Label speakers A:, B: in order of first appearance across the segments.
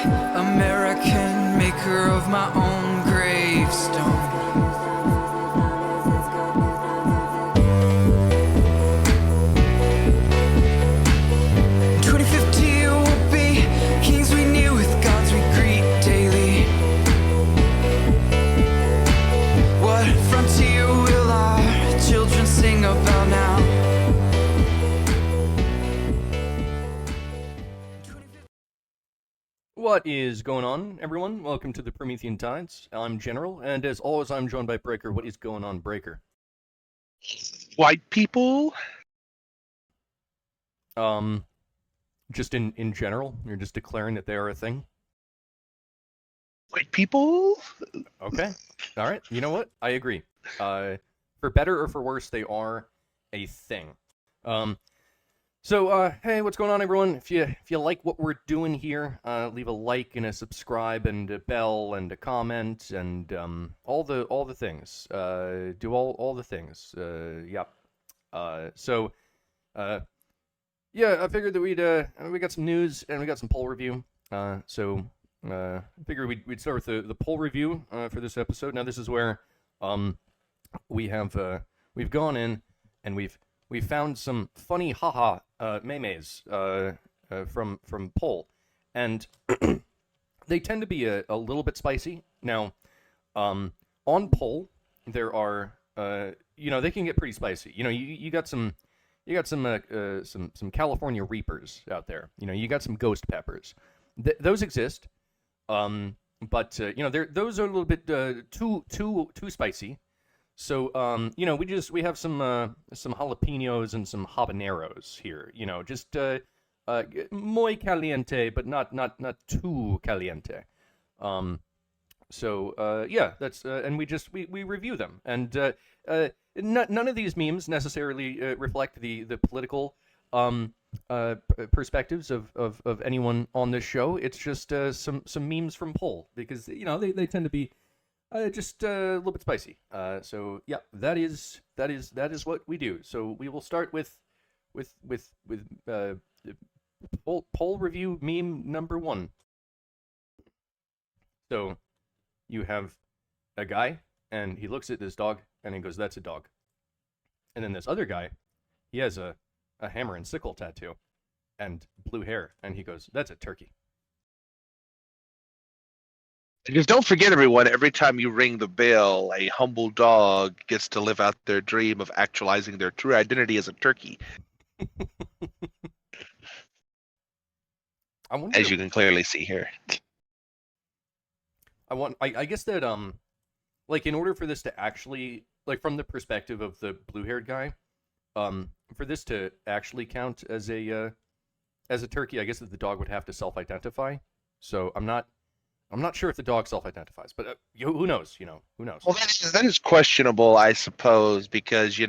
A: American, maker of my own gravestone. In 2050 we'll be kings we knew, with gods we greet daily. What frontier will our children sing about now?
B: What is going on, everyone? Welcome to the Promethean Tides. I'm General, and as always, I'm joined by Breaker. What is going on, Breaker?
C: White people?
B: Just in general? You're just declaring that they are a thing?
C: White people?
B: Okay. All right. You know what? I agree. For better or for worse, they are a thing. So, hey, what's going on, everyone? If you like what we're doing here, leave a like and a subscribe and a bell and a comment and all the things. Do all the things. Yep. Yeah, I figured that we got some news and we got some poll review. I figured we'd start with the poll review for this episode. Now, this is where we've gone in and we've found some funny haha memes from poll, and they tend to be a little bit spicy. Now, on poll, there are they can get pretty spicy. You got some California Reapers out there. You got some ghost peppers. Those exist, but those are a little bit too spicy. So, we have some jalapenos and some habaneros here. Just muy caliente, but not too caliente. That's and we review them, and none of these memes necessarily reflect the political perspectives of anyone on this show. It's just some memes from poll, because they tend to be just a little bit spicy. So yeah, that is what we do. So we will start with poll review meme number 1. So you have a guy and he looks at this dog and he goes, "That's a dog." And then this other guy, he has a hammer and sickle tattoo and blue hair, and he goes, "That's a turkey."
C: Because don't forget, everyone, every time you ring the bell, a humble dog gets to live out their dream of actualizing their true identity as a turkey. As you can clearly see here.
B: I guess that in order for this to actually, from the perspective of the blue-haired guy, for this to actually count as a turkey, I guess that the dog would have to self-identify. So I'm not sure if the dog self-identifies, but who knows? Who knows?
C: Well, that is questionable, I suppose, because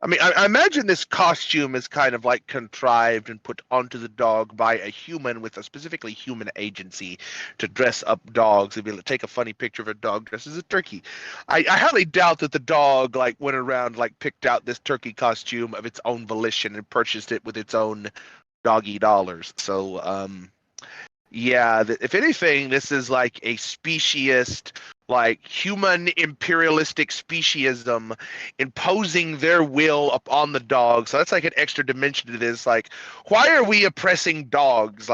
C: I imagine this costume is kind of like contrived and put onto the dog by a human with a specifically human agency to dress up dogs and be able to take a funny picture of a dog dressed as a turkey. I highly doubt that the dog went around picked out this turkey costume of its own volition and purchased it with its own doggy dollars. So yeah, if anything, this is like a speciesist, human imperialistic speciesism imposing their will upon the dog. So that's an extra dimension to this. Why are we oppressing dogs?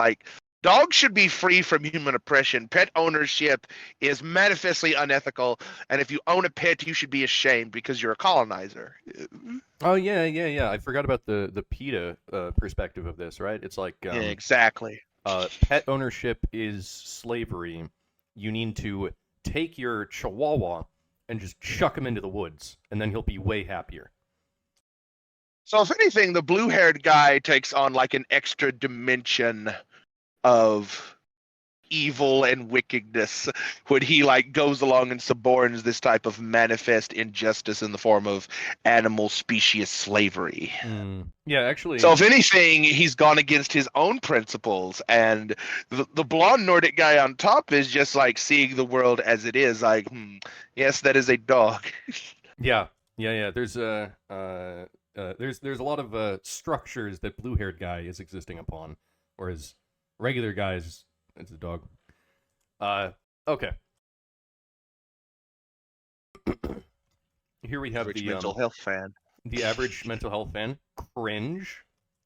C: Dogs should be free from human oppression. Pet ownership is manifestly unethical, and if you own a pet, you should be ashamed because you're a colonizer.
B: Oh yeah. I forgot about the PETA perspective of this, right? It's
C: yeah, exactly.
B: Pet ownership is slavery. You need to take your chihuahua and just chuck him into the woods, and then he'll be way happier.
C: So if anything, the blue-haired guy takes on an extra dimension of evil and wickedness when he goes along and suborns this type of manifest injustice in the form of animal species slavery.
B: Yeah, actually.
C: So if anything, he's gone against his own principles, and the blonde Nordic guy on top is just seeing the world as it is. Yes, that is a dog.
B: Yeah. There's a lot of structures that blue-haired guy is existing upon, whereas Regular guys, it's a dog. Okay. Here we have
C: Average
B: the
C: mental health fan.
B: the average mental health fan. Cringe.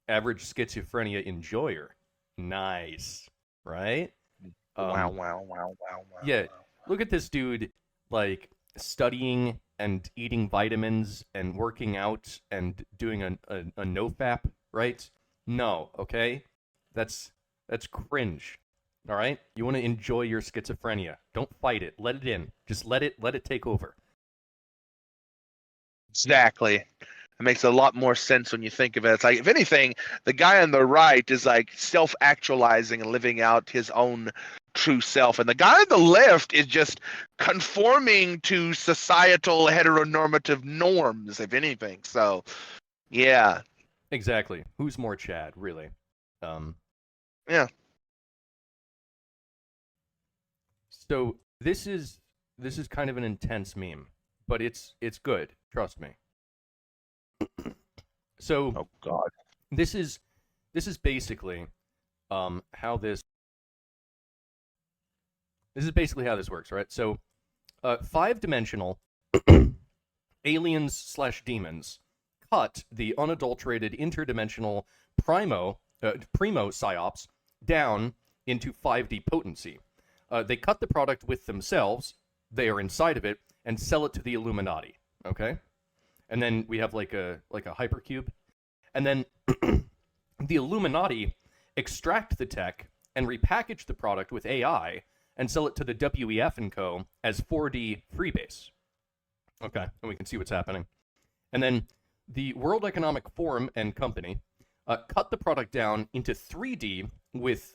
B: Average schizophrenia enjoyer. Nice, right?
C: Wow.
B: Yeah, look at this dude, like, studying and eating vitamins and working out and doing a nofap, right? No, okay? That's cringe. All right? You want to enjoy your schizophrenia. Don't fight it. Let it in. Just let it take over.
C: Exactly. It makes a lot more sense when you think of it. It's like, if anything, the guy on the right is like self-actualizing and living out his own true self, and the guy on the left is just conforming to societal heteronormative norms, if anything. So, yeah.
B: Exactly. Who's more Chad, really?
C: Yeah.
B: So this is kind of an intense meme, but it's good. Trust me. So
C: Oh God.
B: this is basically how this works, right? So 5-dimensional aliens / demons cut the unadulterated interdimensional primo psyops down into 5D potency. They cut the product with themselves, they are inside of it, and sell it to the Illuminati. Okay? And then we have like a hypercube. And then the Illuminati extract the tech and repackage the product with AI and sell it to the WEF and Co. as 4D freebase. Okay, and we can see what's happening. And then the World Economic Forum and Company cut the product down into 3D with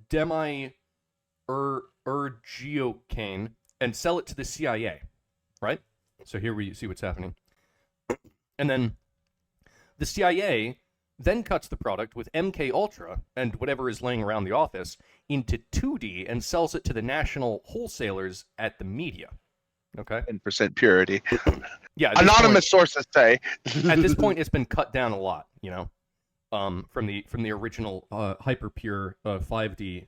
B: demi-ergocaine and sell it to the CIA, right? So here we see what's happening. And then the CIA then cuts the product with MK Ultra and whatever is laying around the office into 2D and sells it to the national wholesalers at the media. Okay?
C: 10% purity.
B: Yeah.
C: Anonymous sources say.
B: At this point, it's been cut down a lot, you know, from the original hyperpure 5D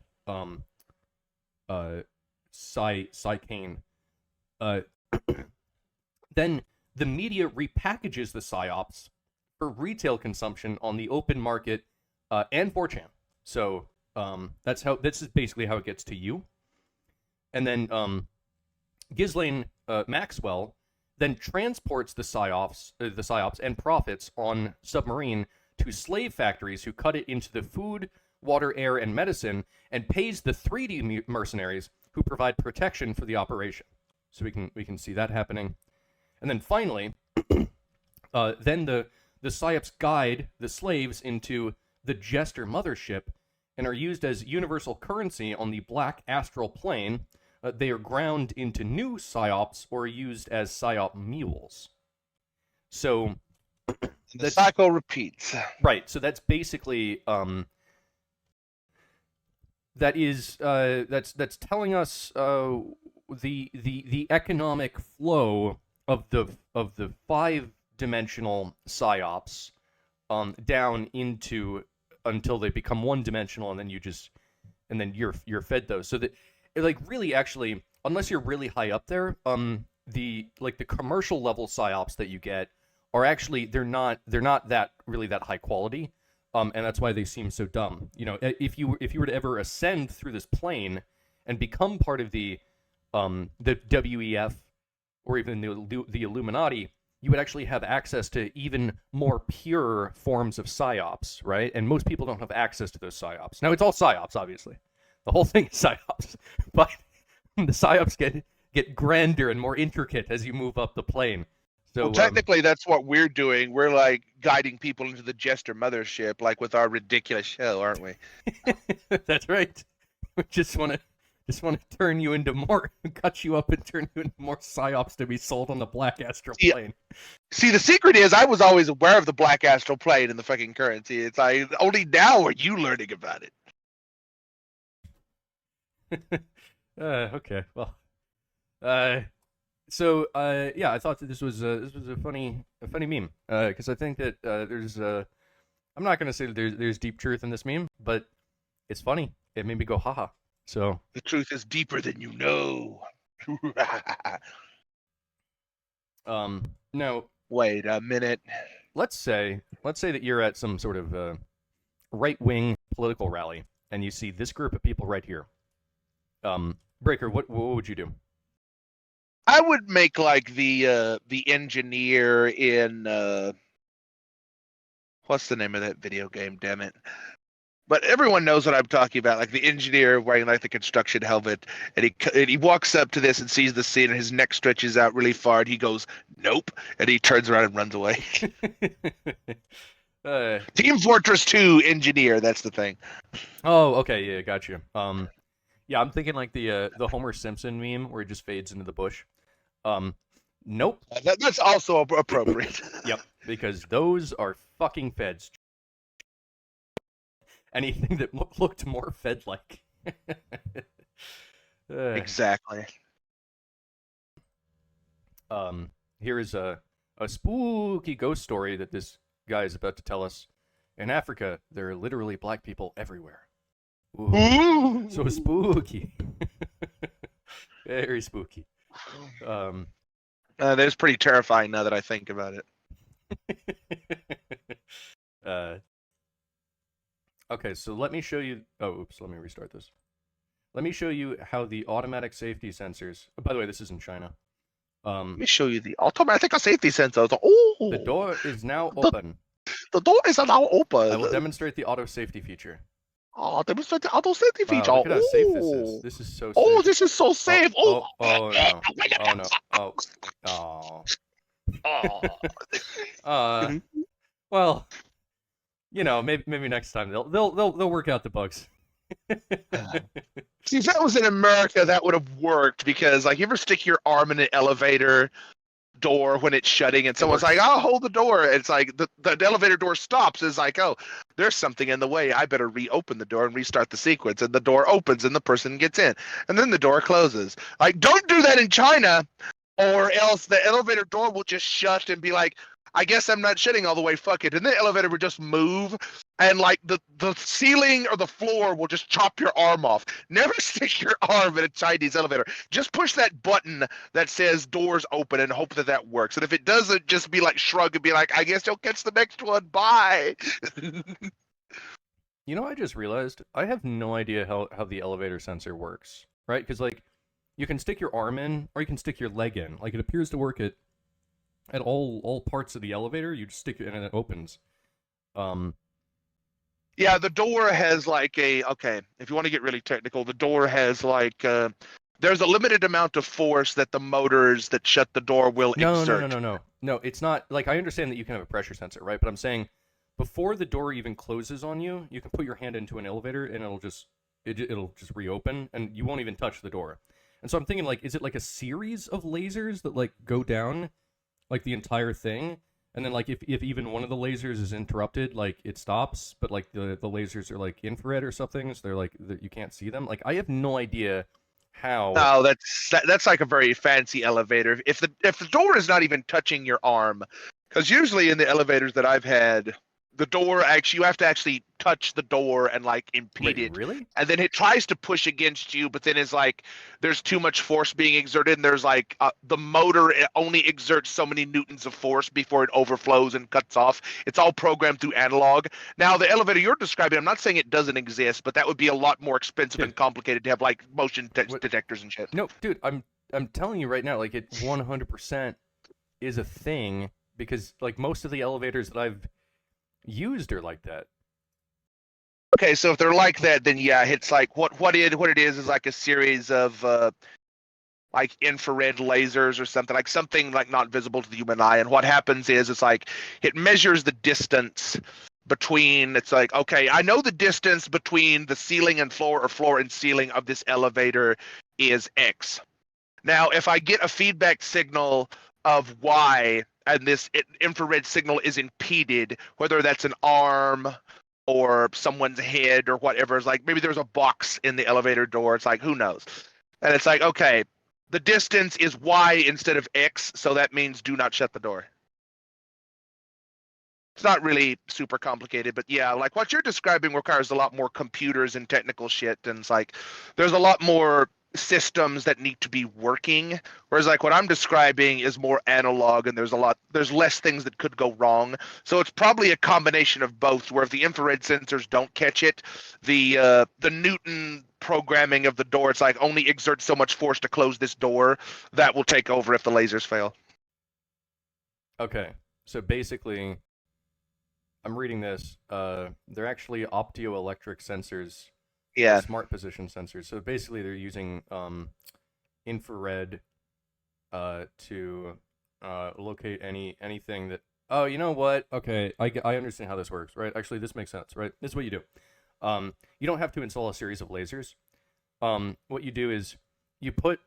B: cycane. Then the media repackages the psyops for retail consumption on the open market and 4chan. So this is basically how it gets to you. And then Ghislaine Maxwell then transports the psyops and profits on submarine to slave factories who cut it into the food, water, air, and medicine, and pays the 3D mercenaries who provide protection for the operation. So we can see that happening. And then finally, then the psyops guide the slaves into the Jester mothership and are used as universal currency on the black astral plane. They are ground into new psyops or used as psyop mules. So
C: the cycle repeats.
B: Right. So that's basically that's telling us the economic flow of the 5-dimensional psyops down into until they become 1-dimensional, and then you're fed those. So that, like, really, actually, unless you're really high up there, the commercial level psyops that you get are actually they're not that high quality, and that's why they seem so dumb. You know, if you were to ever ascend through this plane and become part of the WEF or even the Illuminati, you would actually have access to even more pure forms of psyops, right? And most people don't have access to those psyops. Now, it's all psyops, obviously. The whole thing is psyops, but the psyops get grander and more intricate as you move up the plane. So
C: technically, that's what we're doing. We're like guiding people into the Jester mothership, like with our ridiculous show, aren't we?
B: That's right. We just want to turn you into more, cut you up and turn you into more psyops to be sold on the black astral plane.
C: See, the secret is I was always aware of the black astral plane and the fucking currency. It's like only now are you learning about it.
B: Okay, well, so yeah, I thought that this was a funny meme, because I think that there's I'm not gonna say that there's deep truth in this meme, but it's funny. It made me go haha. So
C: The truth is deeper than you know.
B: now
C: Wait a minute.
B: let's say that you're at some sort of right-wing political rally, and you see this group of people right here. Breaker, what would you do?
C: I would make like the engineer in what's the name of that video game? Damn it! But everyone knows what I'm talking about. Like the engineer wearing like the construction helmet, and he walks up to this and sees the scene, and his neck stretches out really far, and he goes, "Nope," and he turns around and runs away. Team Fortress 2 engineer. That's the thing.
B: Oh, okay, yeah, got you. Yeah, I'm thinking like the Homer Simpson meme where he just fades into the bush. Nope.
C: That's also appropriate.
B: Yep, because those are fucking feds. Anything that looked more Fed-like.
C: Exactly.
B: Here is a spooky ghost story that this guy is about to tell us. In Africa, there are literally black people everywhere. Ooh, so spooky. Very spooky.
C: That's pretty terrifying now that I think about it.
B: Okay, so let me show you. Oh, oops, let me restart this. Let me show you how the automatic safety sensors. Oh, by the way, this is in China.
C: Let me show you the automatic safety sensors. Oh,
B: the door is now open.
C: The door is now open.
B: I will demonstrate the auto safety feature.
C: Oh, demonstrate the auto safety feature.
B: Look at how safe this is. This is so safe.
C: Oh, this is so safe.
B: Oh no. Oh no. Oh. Well, you know, maybe next time they'll work out the bugs.
C: See, if that was in America, that would have worked because, like, you ever stick your arm in an elevator door when it's shutting and someone's like, "I'll hold the door." It's like the elevator door stops. It's like, oh, there's something in the way. I better reopen the door and restart the sequence. And the door opens and the person gets in. And then the door closes. Like, don't do that in China, or else the elevator door will just shut and be like, I guess I'm not shutting all the way, fuck it. And the elevator would just move, and like the ceiling or the floor will just chop your arm off. Never stick your arm in a Chinese elevator. Just push that button that says doors open and hope that works. And if it doesn't, just be like shrug and be like, I guess you'll catch the next one. Bye.
B: You know, I just realized I have no idea how the elevator sensor works, right? Because like you can stick your arm in or you can stick your leg in. Like it appears to work at all parts of the elevator. You just stick it in and it opens.
C: Yeah, the door has like okay, if you want to get really technical, the door has like there's a limited amount of force that the motors that shut the door will exert.
B: No, it's not like, I understand that you can have a pressure sensor, right? But I'm saying before the door even closes on you, you can put your hand into an elevator and it'll just reopen and you won't even touch the door. And so I'm thinking, like, is it like a series of lasers that like go down like the entire thing, and then like if even one of the lasers is interrupted, like it stops, but like the lasers are like infrared or something, so they're like you can't see them. Like I have no idea how.
C: No, that's like a very fancy elevator. If the door is not even touching your arm, because usually in the elevators that I've had, the door you have to actually touch the door and like impede it.
B: Really?
C: And then it tries to push against you, but then it's like there's too much force being exerted, and there's like the motor only exerts so many newtons of force before it overflows and cuts off. It's all programmed through analog. Now the elevator you're describing, I'm not saying it doesn't exist, but that would be a lot more expensive and complicated to have like motion detectors and shit.
B: No, dude, I'm telling you right now, like it 100% is a thing, because like most of the elevators that I've used are like that.
C: Okay, so if they're like that, then yeah, it's like what it is like a series of like infrared lasers or something, like something like not visible to the human eye. And what happens is it's like it measures the distance between. It's like, okay, I know the distance between the ceiling and floor, or floor and ceiling of this elevator is X. Now, if I get a feedback signal of Y, and this infrared signal is impeded, whether that's an arm or someone's head or whatever, it's like maybe there's a box in the elevator door. It's like, who knows? And it's like, okay, the distance is Y instead of X, so that means do not shut the door. It's not really super complicated, but yeah, like what you're describing requires a lot more computers and technical shit, and it's like there's a lot more systems that need to be working, whereas like what I'm describing is more analog, and there's less things that could go wrong. So it's probably a combination of both, where if the infrared sensors don't catch it, the Newton programming of the door, it's like only exert so much force to close this door, that will take over if the lasers fail.
B: Okay, so basically, I'm reading this. They're actually optoelectric sensors,
C: Yeah.
B: smart position sensors. So basically, they're using infrared to locate anything that. Oh, you know what? Okay, I understand how this works, right? Actually, this makes sense, right? This is what you do. You don't have to install a series of lasers. What you do is you put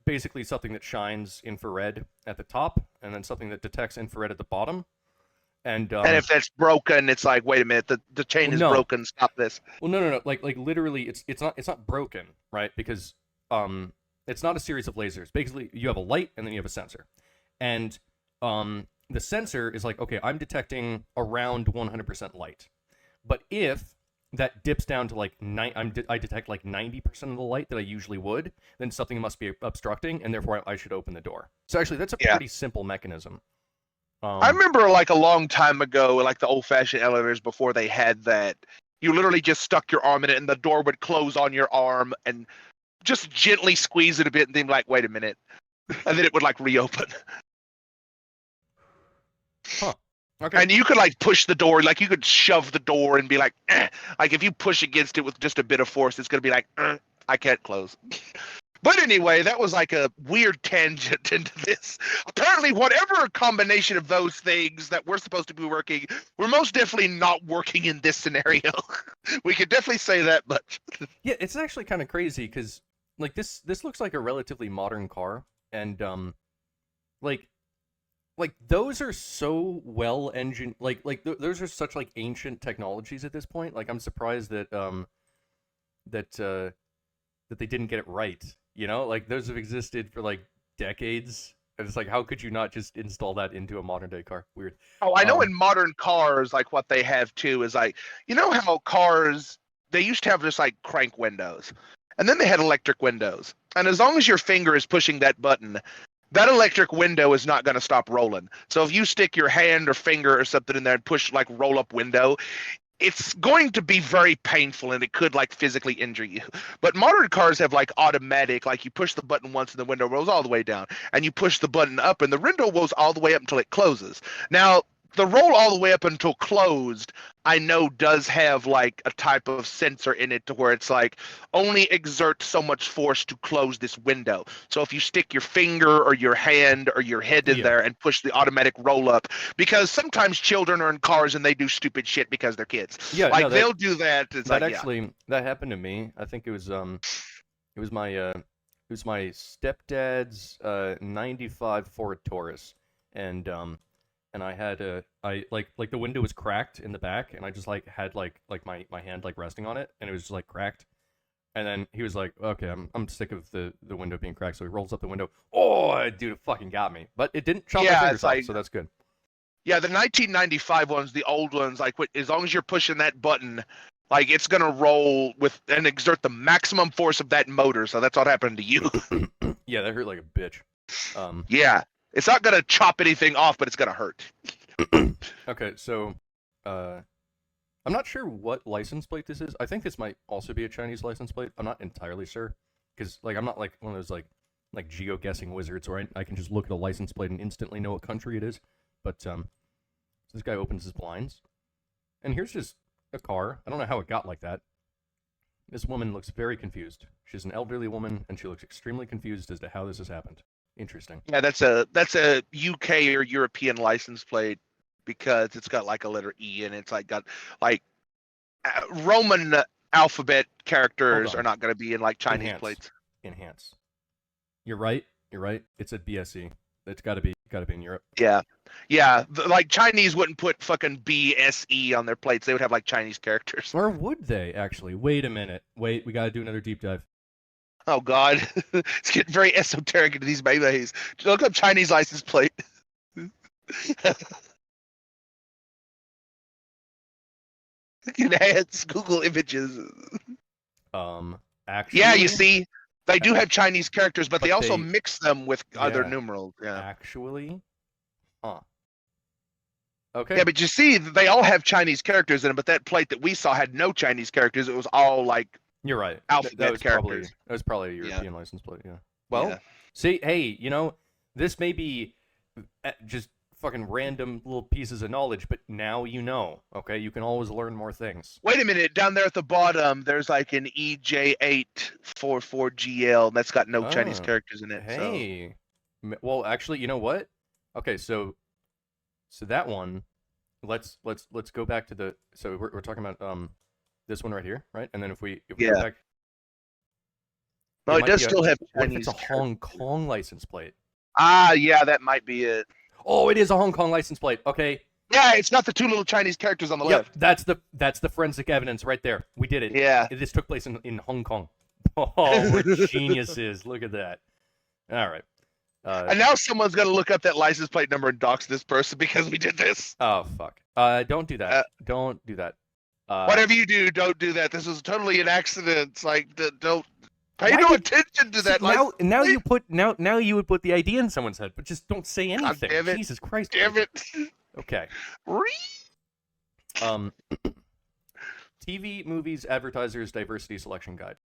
B: basically something that shines infrared at the top, and then something that detects infrared at the bottom. And
C: if that's broken, it's like, wait a minute, the chain is broken. Stop this.
B: Well, no. Like literally, it's not broken, right? Because it's not a series of lasers. Basically, you have a light and then you have a sensor, and the sensor is like, okay, I'm detecting around 100% light, but if that dips down to like I detect like 90% of the light that I usually would, then something must be obstructing, and therefore I should open the door. So actually, that's a pretty simple mechanism.
C: I remember like a long time ago, like the old-fashioned elevators before they had that, you literally just stuck your arm in it and the door would close on your arm and just gently squeeze it a bit and then like, wait a minute. And then it would like reopen.
B: Huh. Okay.
C: And you could like push the door, like you could shove the door and be like, eh. Like if you push against it with just a bit of force, it's going to be like, I can't close. But anyway, that was like a weird tangent into this. Apparently, whatever combination of those things that we're supposed to be working, we're most definitely not working in this scenario. We could definitely say that much.
B: Yeah, it's actually kind of crazy because like this looks like a relatively modern car, and like those are so well engined. Those are such like ancient technologies at this point. Like I'm surprised that that they didn't get it right. You know, like those have existed for like decades, and it's like, how could you not just install that into a modern day car? Weird.
C: Oh, I know in modern cars, like what they have too is like, you know how cars, they used to have just like crank windows, and then they had electric windows. And as long as your finger is pushing that button, that electric window is not going to stop rolling. So if you stick your hand or finger or something in there and push like roll up window, it's going to be very painful and it could like physically injure you. But modern cars have like automatic, like you push the button once and the window rolls all the way down, and you push the button up and the window rolls all the way up until it closes. Now, the roll all the way up until closed, I know does have like a type of sensor in it to where it's like only exert so much force to close this window. So if you stick your finger or your hand or your head in there and push the automatic roll up, because sometimes children are in cars and they do stupid shit because they're kids.
B: Yeah,
C: like
B: no,
C: they'll do that. It's
B: that
C: like,
B: actually that happened to me. I think it was my stepdad's 95 Ford Taurus, and I had like the window was cracked in the back, and I just like had like my hand like resting on it, and it was just like cracked. And then he was like, okay, I'm sick of the window being cracked, so he rolls up the window. Oh, dude, it fucking got me. But it didn't chop my fingers off, so that's good.
C: Yeah, the 1995 ones, the old ones, like as long as you're pushing that button, like it's gonna roll with and exert the maximum force of that motor. So that's what happened to you.
B: Yeah, that hurt like a bitch.
C: Yeah. It's not going to chop anything off, but it's going to hurt.
B: Okay, so I'm not sure what license plate this is. I think this might also be a Chinese license plate. I'm not entirely sure, because like I'm not like one of those like geo-guessing wizards where I can just look at a license plate and instantly know what country it is. But so this guy opens his blinds, and here's just a car. I don't know how it got like that. This woman looks very confused. She's an elderly woman, and she looks extremely confused as to how this has happened. Interesting.
C: Yeah, that's a UK or European license plate because it's got like a letter E and it's like got like Roman alphabet characters are not going to be in like Chinese plates.
B: Enhance. You're right. It said BSE. It's got to be in Europe.
C: Yeah. Like Chinese wouldn't put fucking BSE on their plates. They would have like Chinese characters.
B: Or would they actually? Wait a minute. Wait, we got to do another deep dive.
C: Oh God, it's getting very esoteric into these melees. Look up Chinese license plate. Enhance Google Images.
B: Actually,
C: Yeah, you see, they do have Chinese characters, but they also
B: they-
C: mix them with other
B: yeah.
C: numerals. Yeah.
B: Actually, huh? Okay.
C: Yeah, but you see, they all have Chinese characters in them, but that plate that we saw had no Chinese characters. It was all like
B: You're right.
C: alphabet
B: That was
C: characters.
B: probably a European license plate. Yeah. Well, see, hey, this may be just fucking random little pieces of knowledge, but now you know. Okay, you can always learn more things.
C: Wait a minute, down there at the bottom, there's like an EJ844GL, and that's got no Chinese
B: Oh,
C: characters in it.
B: Hey, well, actually, you know what? Okay, so that one, let's go back to the. So we're talking about this one right here, right? And then if we go
C: Yeah.
B: back,
C: So, it
B: might
C: does
B: be
C: still have
B: what if
C: Chinese.
B: it's a Hong Kong license plate?
C: Ah, yeah, that might be it.
B: Oh, it is a Hong Kong license plate. Okay.
C: Yeah, it's got the two little Chinese characters on the
B: Yep,
C: left.
B: that's the forensic evidence right there. We did it.
C: Yeah.
B: This took place in Hong Kong. Oh, we're geniuses. Look at that. All right.
C: And now someone's going to look up that license plate number and dox this person because we did this.
B: Oh, fuck. Don't do that. Don't do that.
C: Whatever you do, don't do that. This was totally an accident. It's like, don't pay no attention to that.
B: Now you would put the idea in someone's head, but just don't say anything.
C: damn it.
B: Jesus Christ.
C: Damn it.
B: Okay. TV, movies, advertisers, diversity selection guide.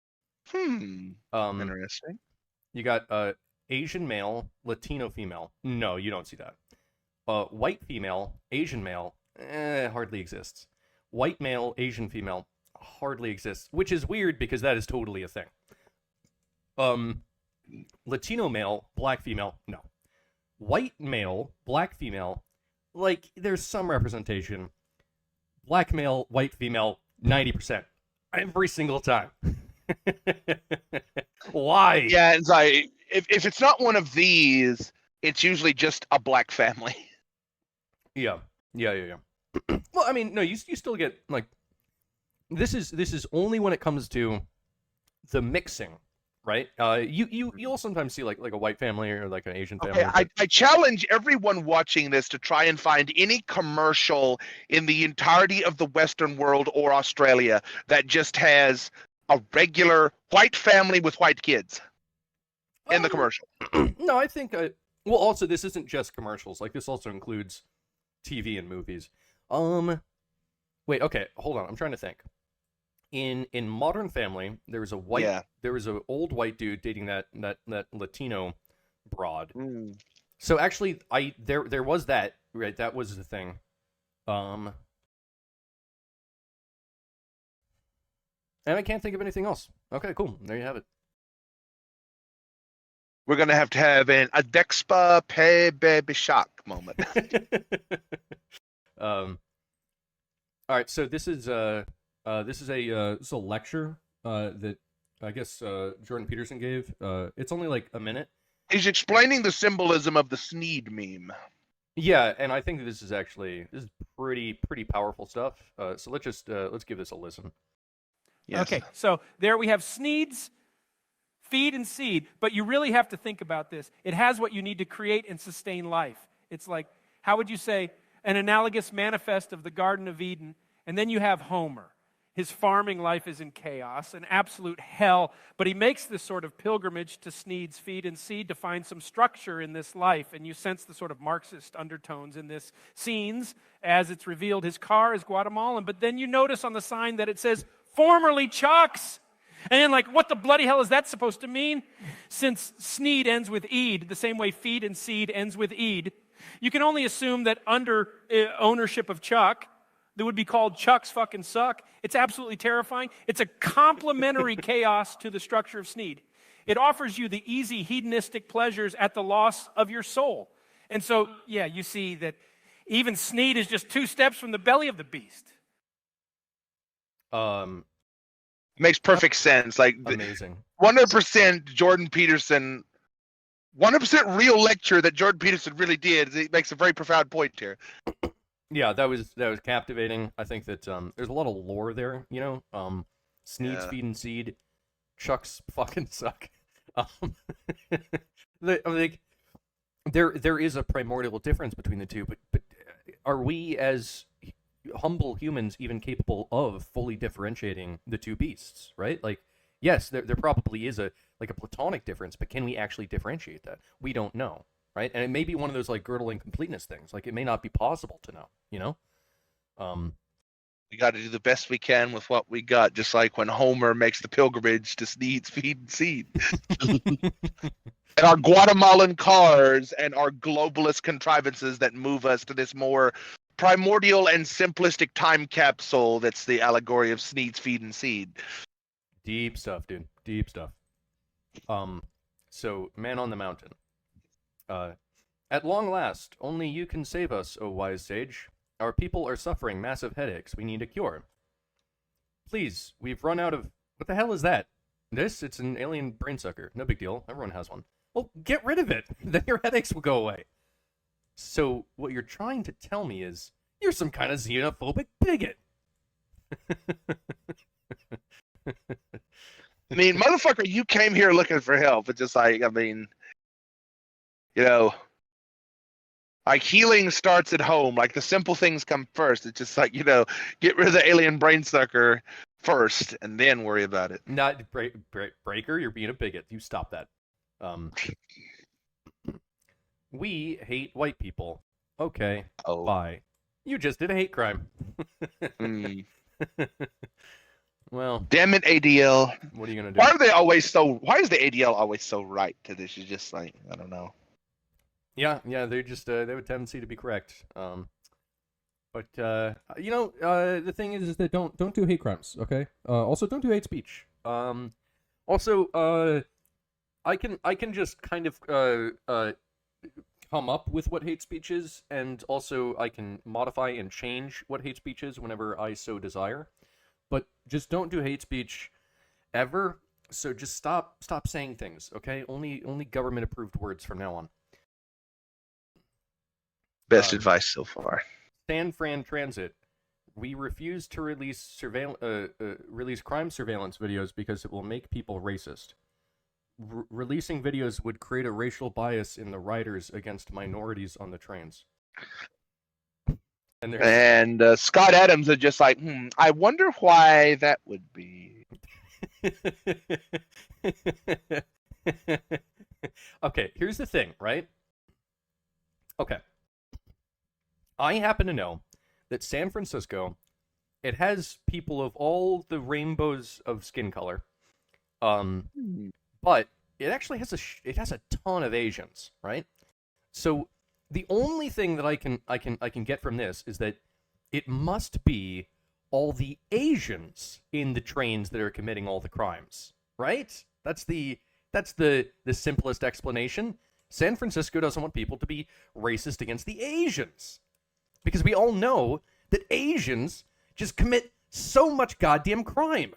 C: Interesting.
B: You got Asian male, Latino female. No, you don't see that. White female, Asian male, hardly exists. White male, Asian female, hardly exists, which is weird because that is totally a thing. Latino male, black female, no. White male, black female, like, there's some representation. Black male, white female, 90%. Every single time. Why?
C: Yeah, it's like, if it's not one of these, it's usually just a black family.
B: Yeah. Well, I mean, no, you still get, like, this is only when it comes to the mixing, right? You'll sometimes see like a white family or like an Asian family.
C: Okay, I challenge everyone watching this to try and find any commercial in the entirety of the Western world or Australia that just has a regular white family with white kids in the commercial.
B: No, I think well, also this isn't just commercials. Like, this also includes TV and movies. Wait, okay, hold on. I'm trying to think. In Modern Family, there was an old white dude dating that Latino broad. So actually, there was that, right? That was the thing. And I can't think of anything else. Okay, cool. There you have it.
C: We're gonna have an Adexpa Pe Baby Shock moment.
B: All right, so this is a lecture that I guess Jordan Peterson gave. It's only like a minute.
C: He's explaining the symbolism of the Sneed meme.
B: Yeah, and I think this is pretty powerful stuff. So let's give this a listen.
D: Yes. Okay, so there we have Sneed's feed and seed, but you really have to think about this. It has what you need to create and sustain life. It's like, how would you say, an analogous manifest of the Garden of Eden, and then you have Homer. His farming life is in chaos, an absolute hell, but he makes this sort of pilgrimage to Sneed's feed and seed to find some structure in this life, and you sense the sort of Marxist undertones in this scenes as it's revealed his car is Guatemalan, but then you notice on the sign that it says, formerly Chuck's. And then, like, what the bloody hell is that supposed to mean? Since Sneed ends with Eid, the same way feed and seed ends with Eid, you can only assume that under ownership of Chuck, that would be called Chuck's fucking suck. It's absolutely terrifying. It's a complementary chaos to the structure of Sneed. It offers you the easy hedonistic pleasures at the loss of your soul. And so, yeah, you see that even Sneed is just 2 steps from the belly of the beast.
C: Makes perfect sense. Like,
B: amazing.
C: 100% Jordan Peterson, 100% real lecture that Jordan Peterson really did. It makes a very profound point here.
B: Yeah, that was captivating. I think that there's a lot of lore there, you know. Sneed's feed and seed, Chuck's fucking suck. Like, there is a primordial difference between the two, but are we as humble humans even capable of fully differentiating the two beasts, right? Like, yes, there probably is a platonic difference, but can we actually differentiate that? We don't know, right? And it may be one of those like Gödel incompleteness things. Like, it may not be possible to know, you know?
C: We got to do the best we can with what we got, just like when Homer makes the pilgrimage to Sneed's Feed and Seed. And our Guatemalan cars and our globalist contrivances that move us to this more primordial and simplistic time capsule that's the allegory of Sneed's Feed and Seed.
B: Deep stuff, dude. Deep stuff. So, Man on the Mountain. At long last, only you can save us, O wise sage. Our people are suffering massive headaches. We need a cure. Please, we've run out of... What the hell is that? This? It's an alien brain sucker. No big deal. Everyone has one. Well, get rid of it. Then your headaches will go away. So, what you're trying to tell me is, you're some kind of xenophobic bigot.
C: I mean, motherfucker, you came here looking for help. It's just like, I mean, you know, like healing starts at home. Like the simple things come first. It's just like, you know, get rid of the alien brain sucker first and then worry about it.
B: Not Breaker, you're being a bigot. You stop that. We hate white people. Okay, bye. You just did a hate crime. Well,
C: damn it, ADL.
B: What are you gonna do?
C: Why is the ADL always so right to this? It's just like, I don't know.
B: Yeah, they just they have a tendency to be correct. But you know, the thing is that don't do hate crimes, okay? Also, don't do hate speech. Also, I can just kind of come up with what hate speech is, and also I can modify and change what hate speech is whenever I so desire. But just don't do hate speech ever. So just stop saying things, okay? Only government approved words from now on.
C: Best advice so far.
B: San Fran Transit. We refuse to release release crime surveillance videos because it will make people racist. Releasing videos would create a racial bias in the riders against minorities on the trains.
C: And Scott Adams are just like, I wonder why that would be.
B: Okay, here's the thing, right? Okay. I happen to know that San Francisco, it has people of all the rainbows of skin color, but it actually has a ton of Asians, right? So the only thing that I can get from this is that it must be all the Asians in the trains that are committing all the crimes, right? That's the simplest explanation. San Francisco doesn't want people to be racist against the Asians. Because we all know that Asians just commit so much goddamn crime.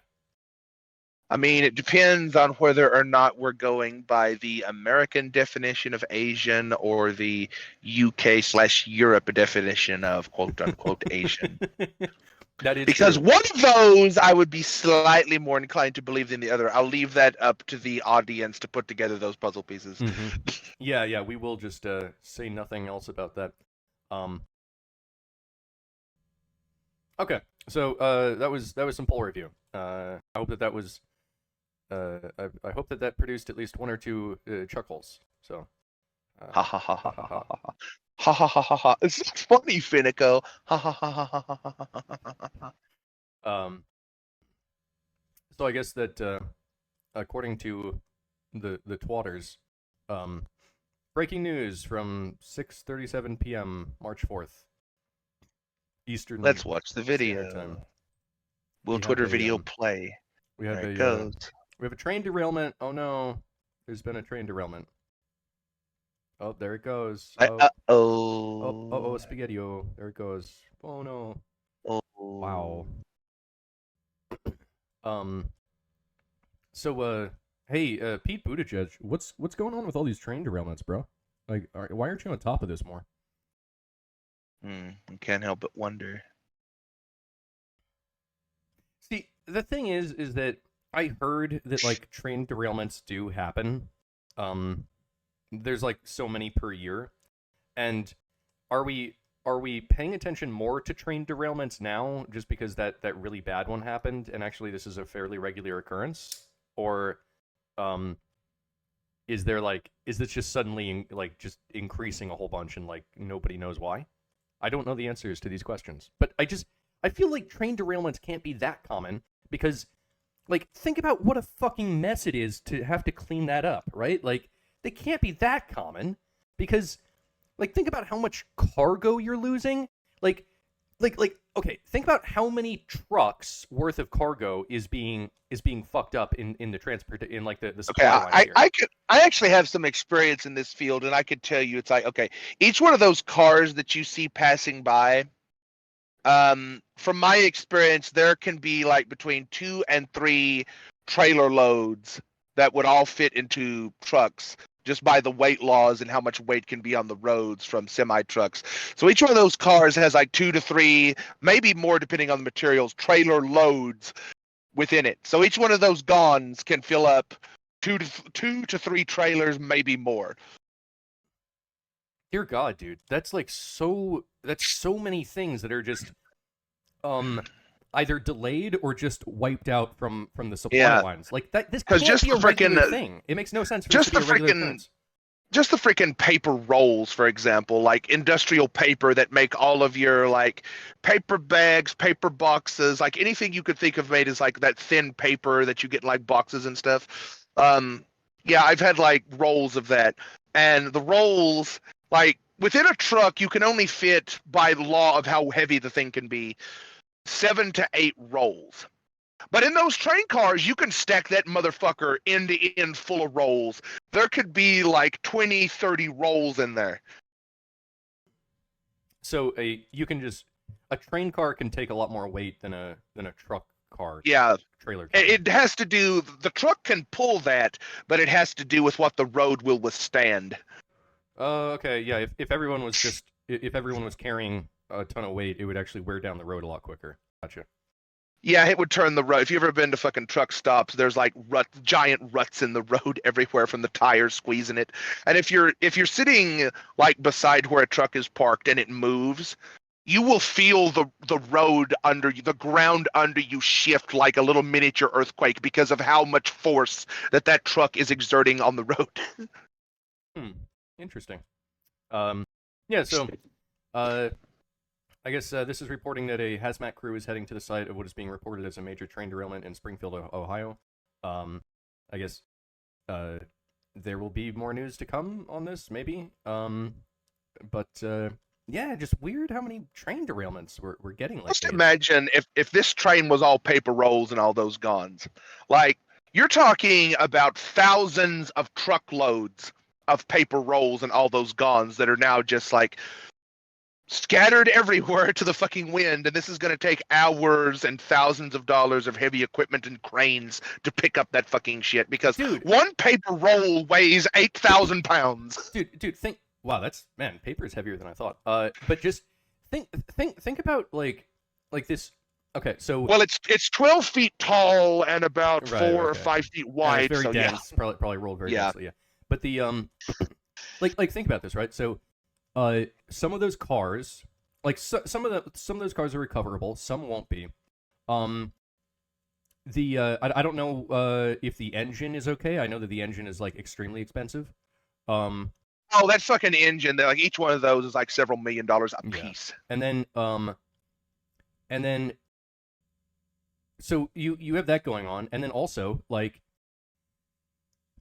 C: I mean, it depends on whether or not we're going by the American definition of Asian or the UK/Europe definition of quote-unquote Asian.
B: That is
C: because
B: true.
C: One of those I would be slightly more inclined to believe than the other. I'll leave that up to the audience to put together those puzzle pieces.
B: Mm-hmm. Yeah, we will just say nothing else about that. Okay, so that was some poll review. I hope that was. I hope that produced at least one or two chuckles. So.
C: Ha ha ha ha ha ha ha ha ha ha ha. It's not funny, Finico. Ha ha ha ha ha ha ha ha.
B: So I guess that according to the twatters, breaking news from 6:37 p.m. March 4th. Eastern.
C: Let's watch the video.
B: Time.
C: Will Twitter video play?
B: We have
C: there it goes.
B: We have a train derailment. Oh no, there's been a train derailment. Oh, there it goes. Oh, spaghetti-o. There it goes. Oh no.
C: Oh.
B: Wow. So hey, Pete Buttigieg, what's going on with all these train derailments, bro? Like, why aren't you on top of this more?
C: I can't help but wonder.
B: See, the thing is that I heard that like train derailments do happen. There's like so many per year, and are we are we paying attention more to train derailments now just because that really bad one happened and actually this is a fairly regular occurrence? Or is this just suddenly like just increasing a whole bunch and like nobody knows why? I don't know the answers to these questions. But I feel like train derailments can't be that common because like think about what a fucking mess it is to have to clean that up, right? Like they can't be that common because like, think about how much cargo you're losing. Like, okay, think about how many trucks worth of cargo is being fucked up in the transport in like the supply line here.
C: I actually have some experience in this field, and I could tell you it's like, okay, each one of those cars that you see passing by, from my experience, there can be like between 2 and 3 trailer loads that would all fit into trucks, just by the weight laws and how much weight can be on the roads from semi-trucks. So each one of those cars has like 2 to 3, maybe more depending on the materials, trailer loads within it. So each one of those gons can fill up 2 to 3 trailers, maybe more.
B: Dear God, dude, that's so many things that are just either delayed or just wiped out from the supply lines. Like that, this can't
C: just
B: be a regular thing. It makes no sense for this to be a regular occurrence.
C: Just the freaking paper rolls, for example, like industrial paper that make all of your like paper bags, paper boxes, like anything you could think of made as like that thin paper that you get in like boxes and stuff. Yeah, I've had like rolls of that, and the rolls, like within a truck, you can only fit by law of how heavy the thing can be 7 to 8 rolls. But in those train cars, you can stack that motherfucker end to end full of rolls. There could be like 20, 30 rolls in there.
B: So a train car can take a lot more weight than a truck car.
C: Yeah.
B: Trailer car.
C: It has to do, the truck can pull that, but it has to do with what the road will withstand.
B: Okay, yeah, if everyone was carrying a ton of weight, it would actually wear down the road a lot quicker. Gotcha.
C: Yeah, it would turn the road. If you've ever been to fucking truck stops, there's like giant ruts in the road everywhere from the tires squeezing it. And if you're sitting like beside where a truck is parked and it moves, you will feel the road under you, the ground under you shift like a little miniature earthquake because of how much force that truck is exerting on the road.
B: Interesting. Yeah, so I guess this is reporting that a hazmat crew is heading to the site of what is being reported as a major train derailment in Springfield, Ohio. I guess there will be more news to come on this, maybe. But yeah, just weird how many train derailments we're getting. Like,
C: just imagine if this train was all paper rolls and all those guns. Like, you're talking about thousands of truckloads of paper rolls and all those guns that are now just like scattered everywhere to the fucking wind, and this is going to take hours and thousands of dollars of heavy equipment and cranes to pick up that fucking shit because one paper roll weighs 8,000 pounds.
B: Dude, think. Wow, paper is heavier than I thought. But just think about like this. Okay, so
C: well, it's 12 feet tall and about 4 or 5 feet wide.
B: It's very
C: so
B: dense. Yeah. Probably rolled very densely. Yeah. But the like think about this, right? So some of those cars, like some of those cars are recoverable, some won't be. I don't know if the engine is okay. I know that the engine is like extremely expensive.
C: Oh, that fucking engine! Like each one of those is like several $1 million a piece.
B: And then, so you have that going on, and then also like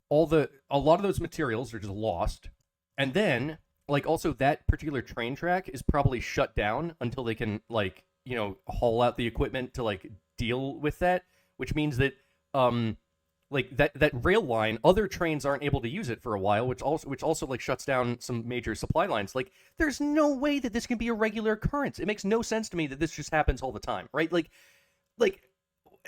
B: a lot of those materials are just lost, and then like also that particular train track is probably shut down until they can like haul out the equipment to like deal with that, which means that like that rail line, other trains aren't able to use it for a while, which also like shuts down some major supply lines. Like, there's no way that this can be a regular occurrence. It makes no sense to me that this just happens all the time, right? Like,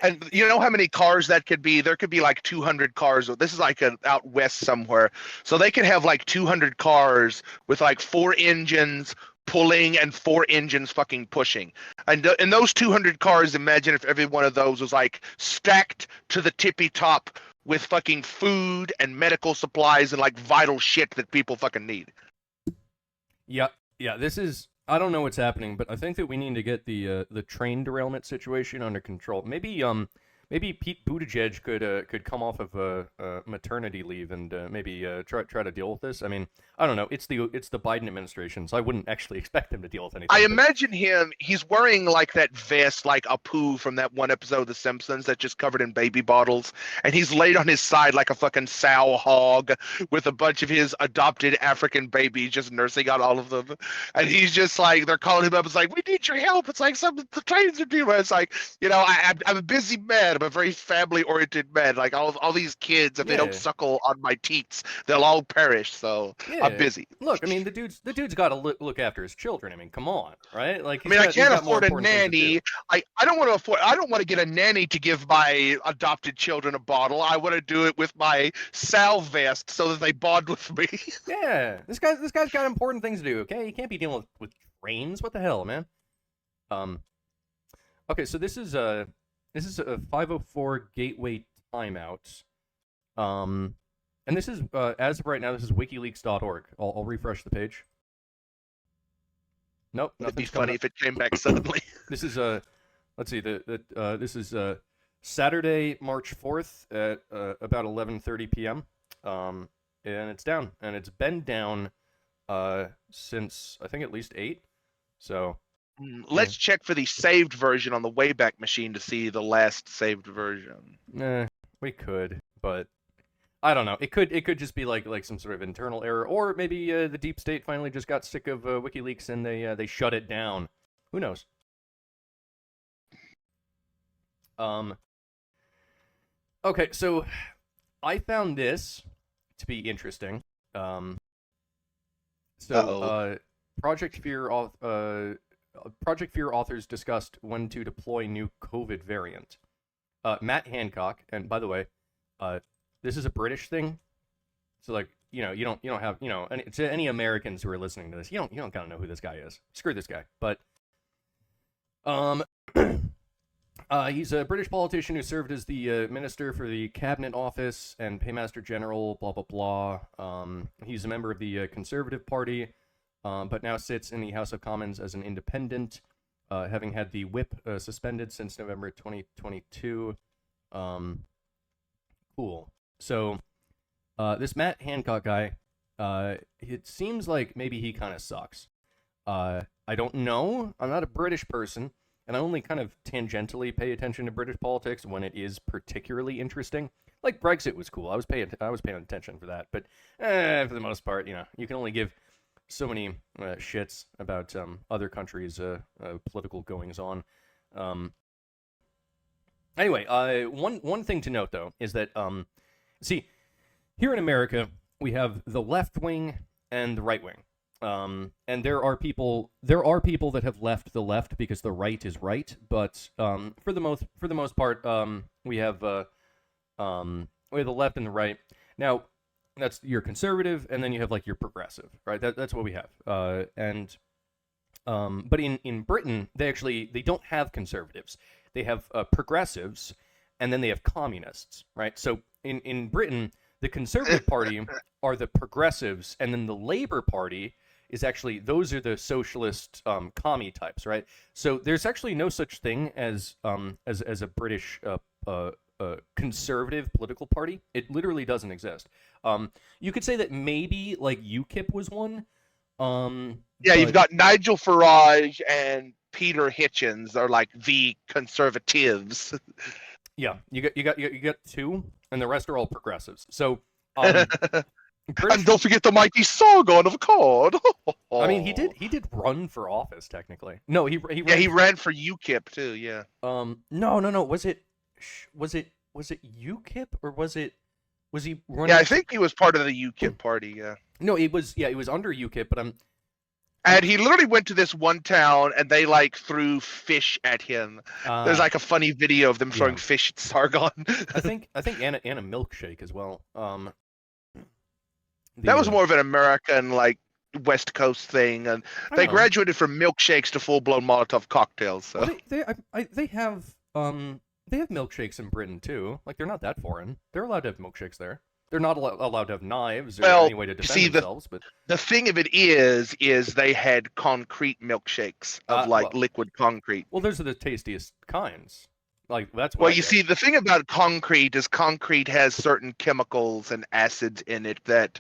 C: and you know how many cars that could be? There could be like 200 cars. This is like out west somewhere, so they could have like 200 cars with like 4 engines pulling and 4 engines fucking pushing. And in those 200 cars, imagine if every one of those was like stacked to the tippy top with fucking food and medical supplies and like vital shit that people fucking need.
B: Yeah. This is I don't know what's happening, but I think that we need to get the train derailment situation under control. Maybe Pete Buttigieg could come off of maternity leave and maybe try to deal with this. I mean, I don't know. It's the Biden administration, so I wouldn't actually expect him to deal with anything.
C: I imagine he's wearing like that vest, like Apu from that one episode of The Simpsons that's just covered in baby bottles, and he's laid on his side like a fucking sow hog with a bunch of his adopted African babies just nursing on all of them, and he's just like, they're calling him up. It's like, we need your help. It's like the trains are due. It's like, I'm a busy man. I'm a very family-oriented man. Like all these kids, if they don't suckle on my teats, they'll all perish. So I'm busy.
B: Look, I mean, the dude's got to look after his children. I mean, come on, right? Like,
C: I can't afford a nanny. I don't want to get a nanny to give my adopted children a bottle. I want to do it with my Sal vest so that they bond with me.
B: Yeah, this guy's got important things to do. Okay, he can't be dealing with trains. What the hell, man? Okay, so this is a 504 gateway timeout. And this is as of right now, this is WikiLeaks.org. I'll refresh the page. Nope.
C: It'd be funny if it came back suddenly.
B: This is let's see. This is Saturday, March 4th at about 11:30 p.m. And it's down, and it's been down since I think at least 8. So
C: let's check for the saved version on the Wayback Machine to see the last saved version.
B: We could, but I don't know. It could just be like some sort of internal error, or maybe the deep state finally just got sick of WikiLeaks and they shut it down. Who knows? Okay, so I found this to be interesting. Project Fear authors discussed when to deploy new COVID variant. Matt Hancock, and by the way, this is a British thing, so like you don't have and to any Americans who are listening to this, you don't gotta know who this guy is. Screw this guy. But he's a British politician who served as the minister for the Cabinet Office and Paymaster General. Blah blah blah. He's a member of the Conservative Party, but now sits in the House of Commons as an independent, having had the whip suspended since November 2022. Cool. So, this Matt Hancock guy, it seems like maybe he kind of sucks. I don't know. I'm not a British person, and I only kind of tangentially pay attention to British politics when it is particularly interesting. Like Brexit was cool. I was paying attention for that, but for the most part, you can only give so many shits about other countries' political goings on. Anyway, one thing to note though is that see, here in America we have the left wing and the right wing, and there are people that have left the left because the right is right, but for the most part, we have the left and the right. Now, that's your conservative, and then you have like your progressive, right? That's what we have. But in Britain, they don't have conservatives. They have progressives, and then they have communists, right? So in Britain, the Conservative Party are the progressives, and then the Labour Party is actually, those are the socialist commie types, right? So there's actually no such thing as a British conservative political party. It literally doesn't exist. You could say that maybe like UKIP was one.
C: You've got Nigel Farage and Peter Hitchens are like the conservatives.
B: Yeah, you got 2, and the rest are all progressives. So,
C: and don't forget the mighty Sargon of Akkad.
B: I mean, he did run for office technically. No, he
C: ran for UKIP too. Yeah.
B: No. Was it UKIP or was he running?
C: Yeah, I think he was part of the UKIP party. Yeah.
B: No, it was under UKIP, but
C: And he literally went to this one town, and they like threw fish at him. There's like a funny video of them throwing fish at Sargon.
B: I think Anna Milkshake as well.
C: That was more of an American like West Coast thing, and they graduated from milkshakes to full-blown Molotov cocktails. So
B: they have milkshakes in Britain too. Like they're not that foreign. They're allowed to have milkshakes there. They're not allowed to have knives or
C: Well,
B: any way to defend
C: see,
B: themselves, but
C: the thing of it is they had concrete milkshakes of like
B: well,
C: liquid concrete.
B: well, those are the tastiest kinds. Like that's what
C: Well,
B: I
C: you
B: get.
C: see, the thing about concrete is concrete has certain chemicals and acids in it that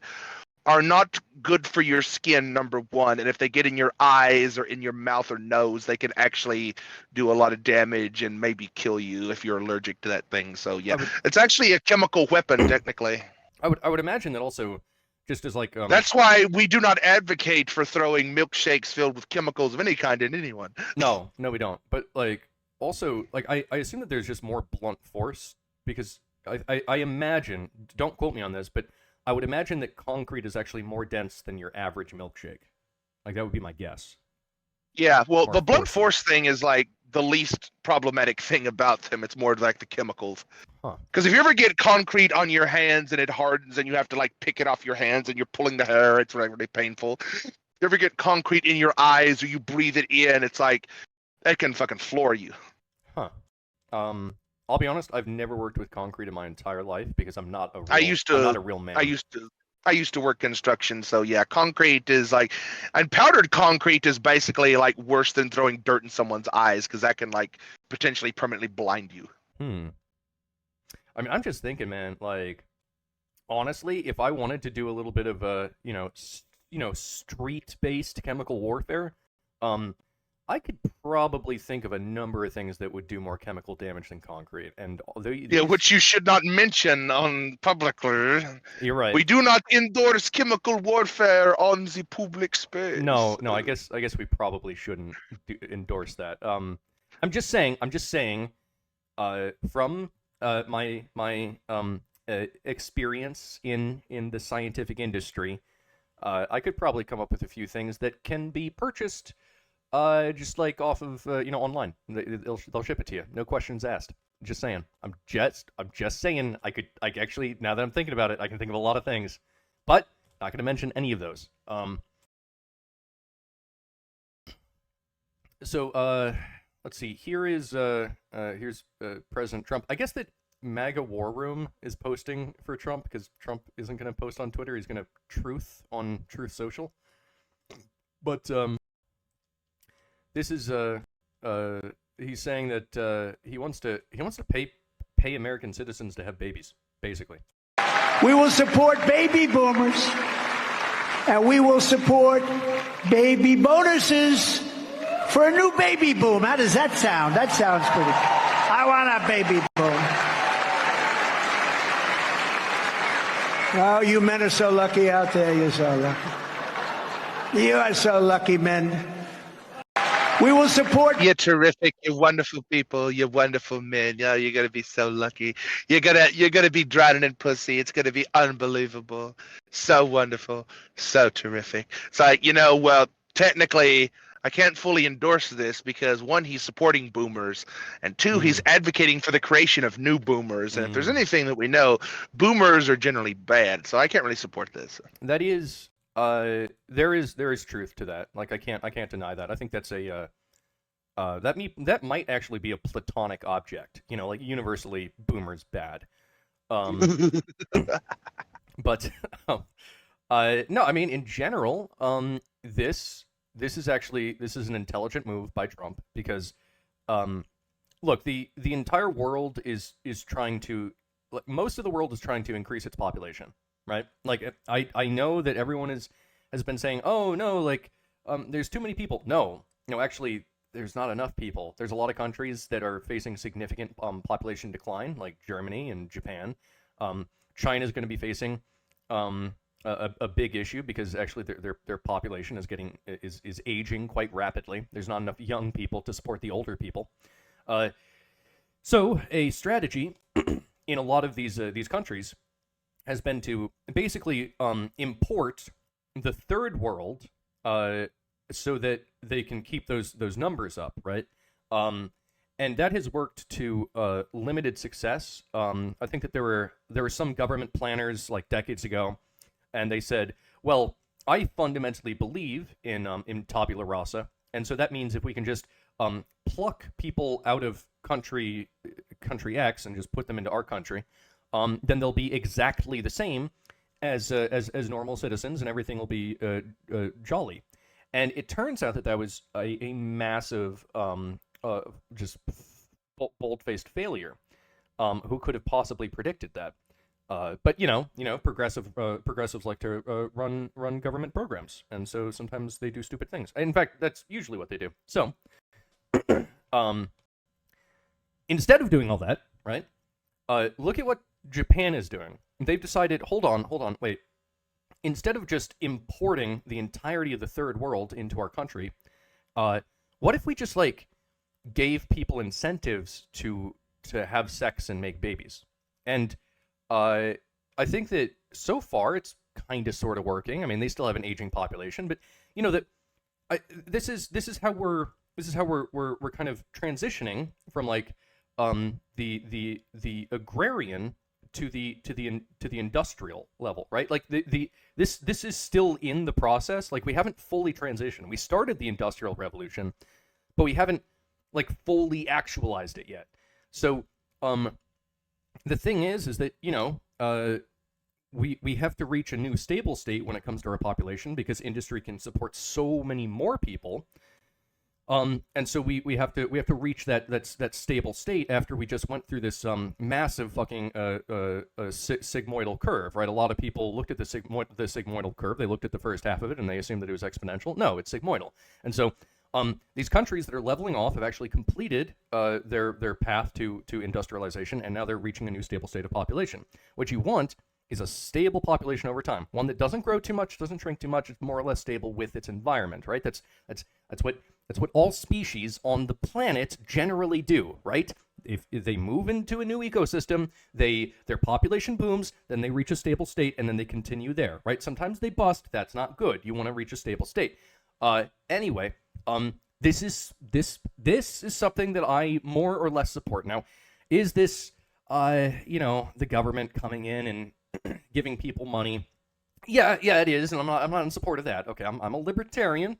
C: are not good for your skin, number one. And if they get in your eyes or in your mouth or nose, they can actually do a lot of damage and maybe kill you if you're allergic to that thing. So yeah, it's actually a chemical weapon, technically.
B: I would imagine that also, just as like
C: That's why we do not advocate for throwing milkshakes filled with chemicals of any kind in anyone.
B: no, we don't. But like also like I assume that there's just more blunt force because I imagine, don't quote me on this, but I would imagine that concrete is actually more dense than your average milkshake. Like that would be my guess.
C: Yeah, well,
B: More
C: the blunt
B: force.
C: force thing is like the least problematic thing about them. It's more like the chemicals.
B: Huh.
C: Because if you ever get concrete on your hands and it hardens and you have to like pick it off your hands and you're pulling the hair, it's really painful. If you ever get concrete in your eyes or you breathe it in, it's like that can fucking floor you.
B: Huh. I'll be honest, I've never worked with concrete in my entire life because I'm not a real,
C: I'm
B: not a real man.
C: I used to work construction, so yeah, concrete is like, and powdered concrete is basically like worse than throwing dirt in someone's eyes because that can like potentially permanently blind you.
B: I mean, I'm just thinking, man, like, honestly, if I wanted to do a little bit of a, street-based chemical warfare, I could probably think of a number of things that would do more chemical damage than concrete. And
C: Yeah, which you should not mention on publicly.
B: You're right.
C: We do not endorse chemical warfare on the public space.
B: No, I guess we probably shouldn't endorse that. I'm just saying, from my experience in the scientific industry, I could probably come up with a few things that can be purchased, just like off of online. They'll ship it to you, no questions asked. Just saying. I'm just saying. I actually, now that I'm thinking about it, I can think of a lot of things, but not going to mention any of those. So let's see. Here's President Trump. I guess that MAGA War Room is posting for Trump because Trump isn't going to post on Twitter. He's going to Truth on Truth Social. But this is he's saying that he wants to pay American citizens to have babies, basically.
E: We will support baby boomers, and we will support baby bonuses for a new baby boom. How does that sound? That sounds pretty. I want a baby boom. Oh, you men are so lucky out there. You're so lucky. You are so lucky, men. We will support.
C: You're terrific. You're wonderful people. You're wonderful men. Yeah, you're gonna be so lucky. You're gonna be drowning in pussy. It's gonna be unbelievable. So wonderful. So terrific. It's like, well, technically, I can't fully endorse this because one, he's supporting boomers, and two, he's advocating for the creation of new boomers. And if there's anything that we know, boomers are generally bad. So I can't really support this.
B: That is. There is truth to that. Like I can't deny that. I think that's a that might actually be a platonic object. Like universally, boomers bad. But no, I mean in general, this is an intelligent move by Trump because, look, the entire world is trying to, most of the world is trying to increase its population. Right? Like, I know that everyone has been saying, oh, no, like, there's too many people. No, actually, there's not enough people. There's a lot of countries that are facing significant population decline, like Germany and Japan. China's going to be facing a big issue because actually their population is aging quite rapidly. There's not enough young people to support the older people. So a strategy in a lot of these countries has been to basically import the third world so that they can keep those numbers up, right? And that has worked to limited success. I think that there were some government planners like decades ago, and they said, well, I fundamentally believe in tabula rasa, and so that means if we can just pluck people out of country X and just put them into our country, then they'll be exactly the same as normal citizens, and everything will be jolly. And it turns out that that was a massive, just bold-faced failure. Who could have possibly predicted that? But progressives like to run government programs, and so sometimes they do stupid things. In fact, that's usually what they do. So, instead of doing all that, right? Look at what Japan is doing. They've decided, hold on, wait. Instead of just importing the entirety of the third world into our country, what if we just gave people incentives to have sex and make babies? And I think that so far it's kind of sort of working. I mean, they still have an aging population, but this is how we're kind of transitioning from the agrarian to the industrial level, right? This is still in the process. We haven't fully transitioned. We started the Industrial Revolution, but we haven't fully actualized it yet. So the thing is that we have to reach a new stable state when it comes to our population, because industry can support so many more people. And so we have to reach that stable state after we just went through this massive fucking sigmoidal curve, right? A lot of people looked at the sigmoidal curve. They looked at the first half of it and they assumed that it was exponential. No, it's sigmoidal. And so these countries that are leveling off have actually completed their path to industrialization, and now they're reaching a new stable state of population. What you want is a stable population over time, one that doesn't grow too much, doesn't shrink too much. It's more or less stable with its environment, right? That's what all species on the planet generally do, right? If they move into a new ecosystem, their population booms, then they reach a stable state, and then they continue there, right? Sometimes they bust. That's not good. You want to reach a stable state. Anyway, this is something that I more or less support. Now, is this the government coming in and giving people money? Yeah, it is, and I'm not in support of that. Okay, I'm a libertarian,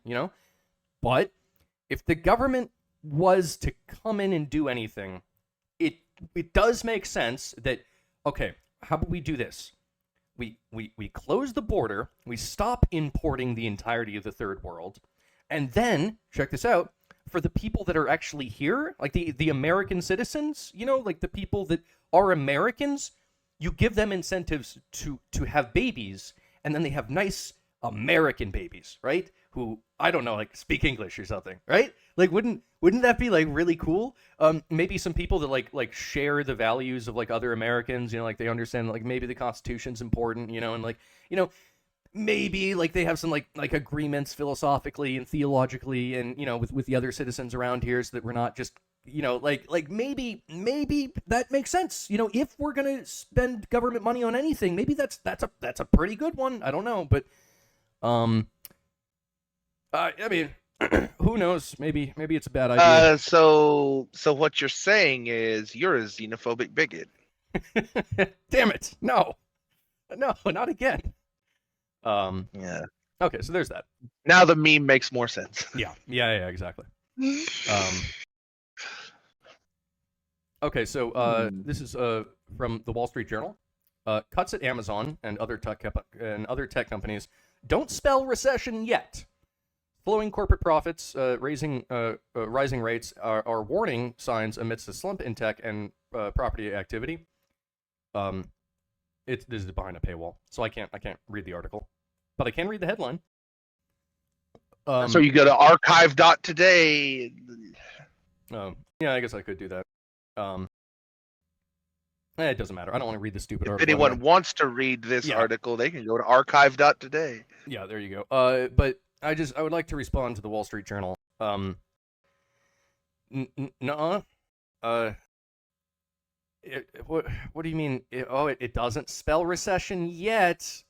B: but if the government was to come in and do anything, it does make sense that, okay, how about we do this? We close the border, we stop importing the entirety of the third world, and then, check this out, for the people that are actually here, the American citizens, the people that are Americans, you give them incentives to have babies, and then they have nice American babies, right? Who, I don't know, speak English or something, right? Wouldn't that be really cool? Maybe some people that share the values of other Americans, they understand maybe the Constitution's important, and maybe they have some agreements philosophically and theologically, and with the other citizens around here, so that we're not just maybe that makes sense. If we're gonna spend government money on anything, maybe that's a pretty good one. I don't know, but I mean, who knows? Maybe it's a bad idea.
C: So what you're saying is you're a xenophobic bigot.
B: Damn it! No, not again.
C: Yeah.
B: Okay, so there's that.
C: Now the meme makes more sense.
B: Yeah, exactly. Okay, so this is from the Wall Street Journal. Cuts at Amazon and other tech companies don't spell recession yet. Flowing corporate profits, rising rates are warning signs amidst a slump in tech and property activity. This is behind a paywall, so I can't read the article, but I can read the headline.
C: So you go to archive.today.
B: Yeah, I guess I could do that. It doesn't matter. I don't want to read the stupid article.
C: If anyone wants to read this article, they can go to archive.today.
B: Yeah, there you go. But I would like to respond to the Wall Street Journal. Nuh-uh. What do you mean? It doesn't spell recession yet.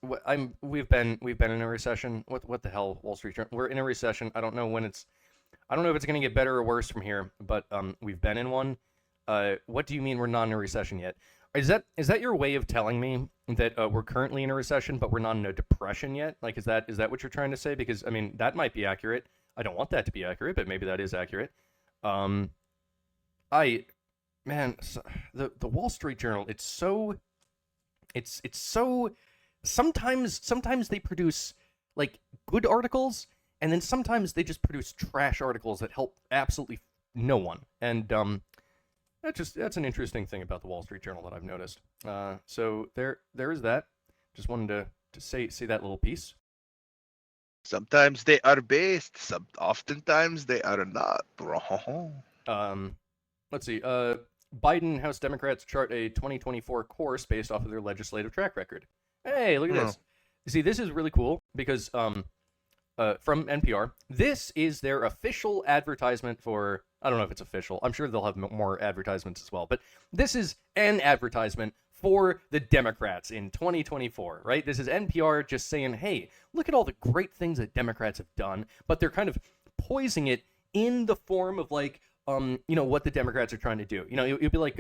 B: We've been in a recession. What the hell, Wall Street Journal? We're in a recession. I don't know if it's going to get better or worse from here, but we've been in one. What do you mean we're not in a recession yet? Is that your way of telling me that we're currently in a recession, but we're not in a depression yet? Is that what you're trying to say? Because I mean, that might be accurate. I don't want that to be accurate, but maybe that is accurate. The Wall Street Journal, it's so it's so sometimes they produce like good articles, and then sometimes they just produce trash articles that help absolutely no one. And that's an interesting thing about the Wall Street Journal that I've noticed. So there is that. Just wanted to say that little piece.
C: Sometimes they are based. Oftentimes they are not, bro.
B: Let's see. Biden House Democrats chart a 2024 course based off of their legislative track record. Hey, look at this. You see, this is really cool because from NPR, this is their official advertisement for. I don't know if it's official. I'm sure they'll have more advertisements as well. But this is an advertisement for the Democrats in 2024, right? This is NPR just saying, hey, look at all the great things that Democrats have done, but they're kind of poising it in the form of like, what the Democrats are trying to do. It'd be like,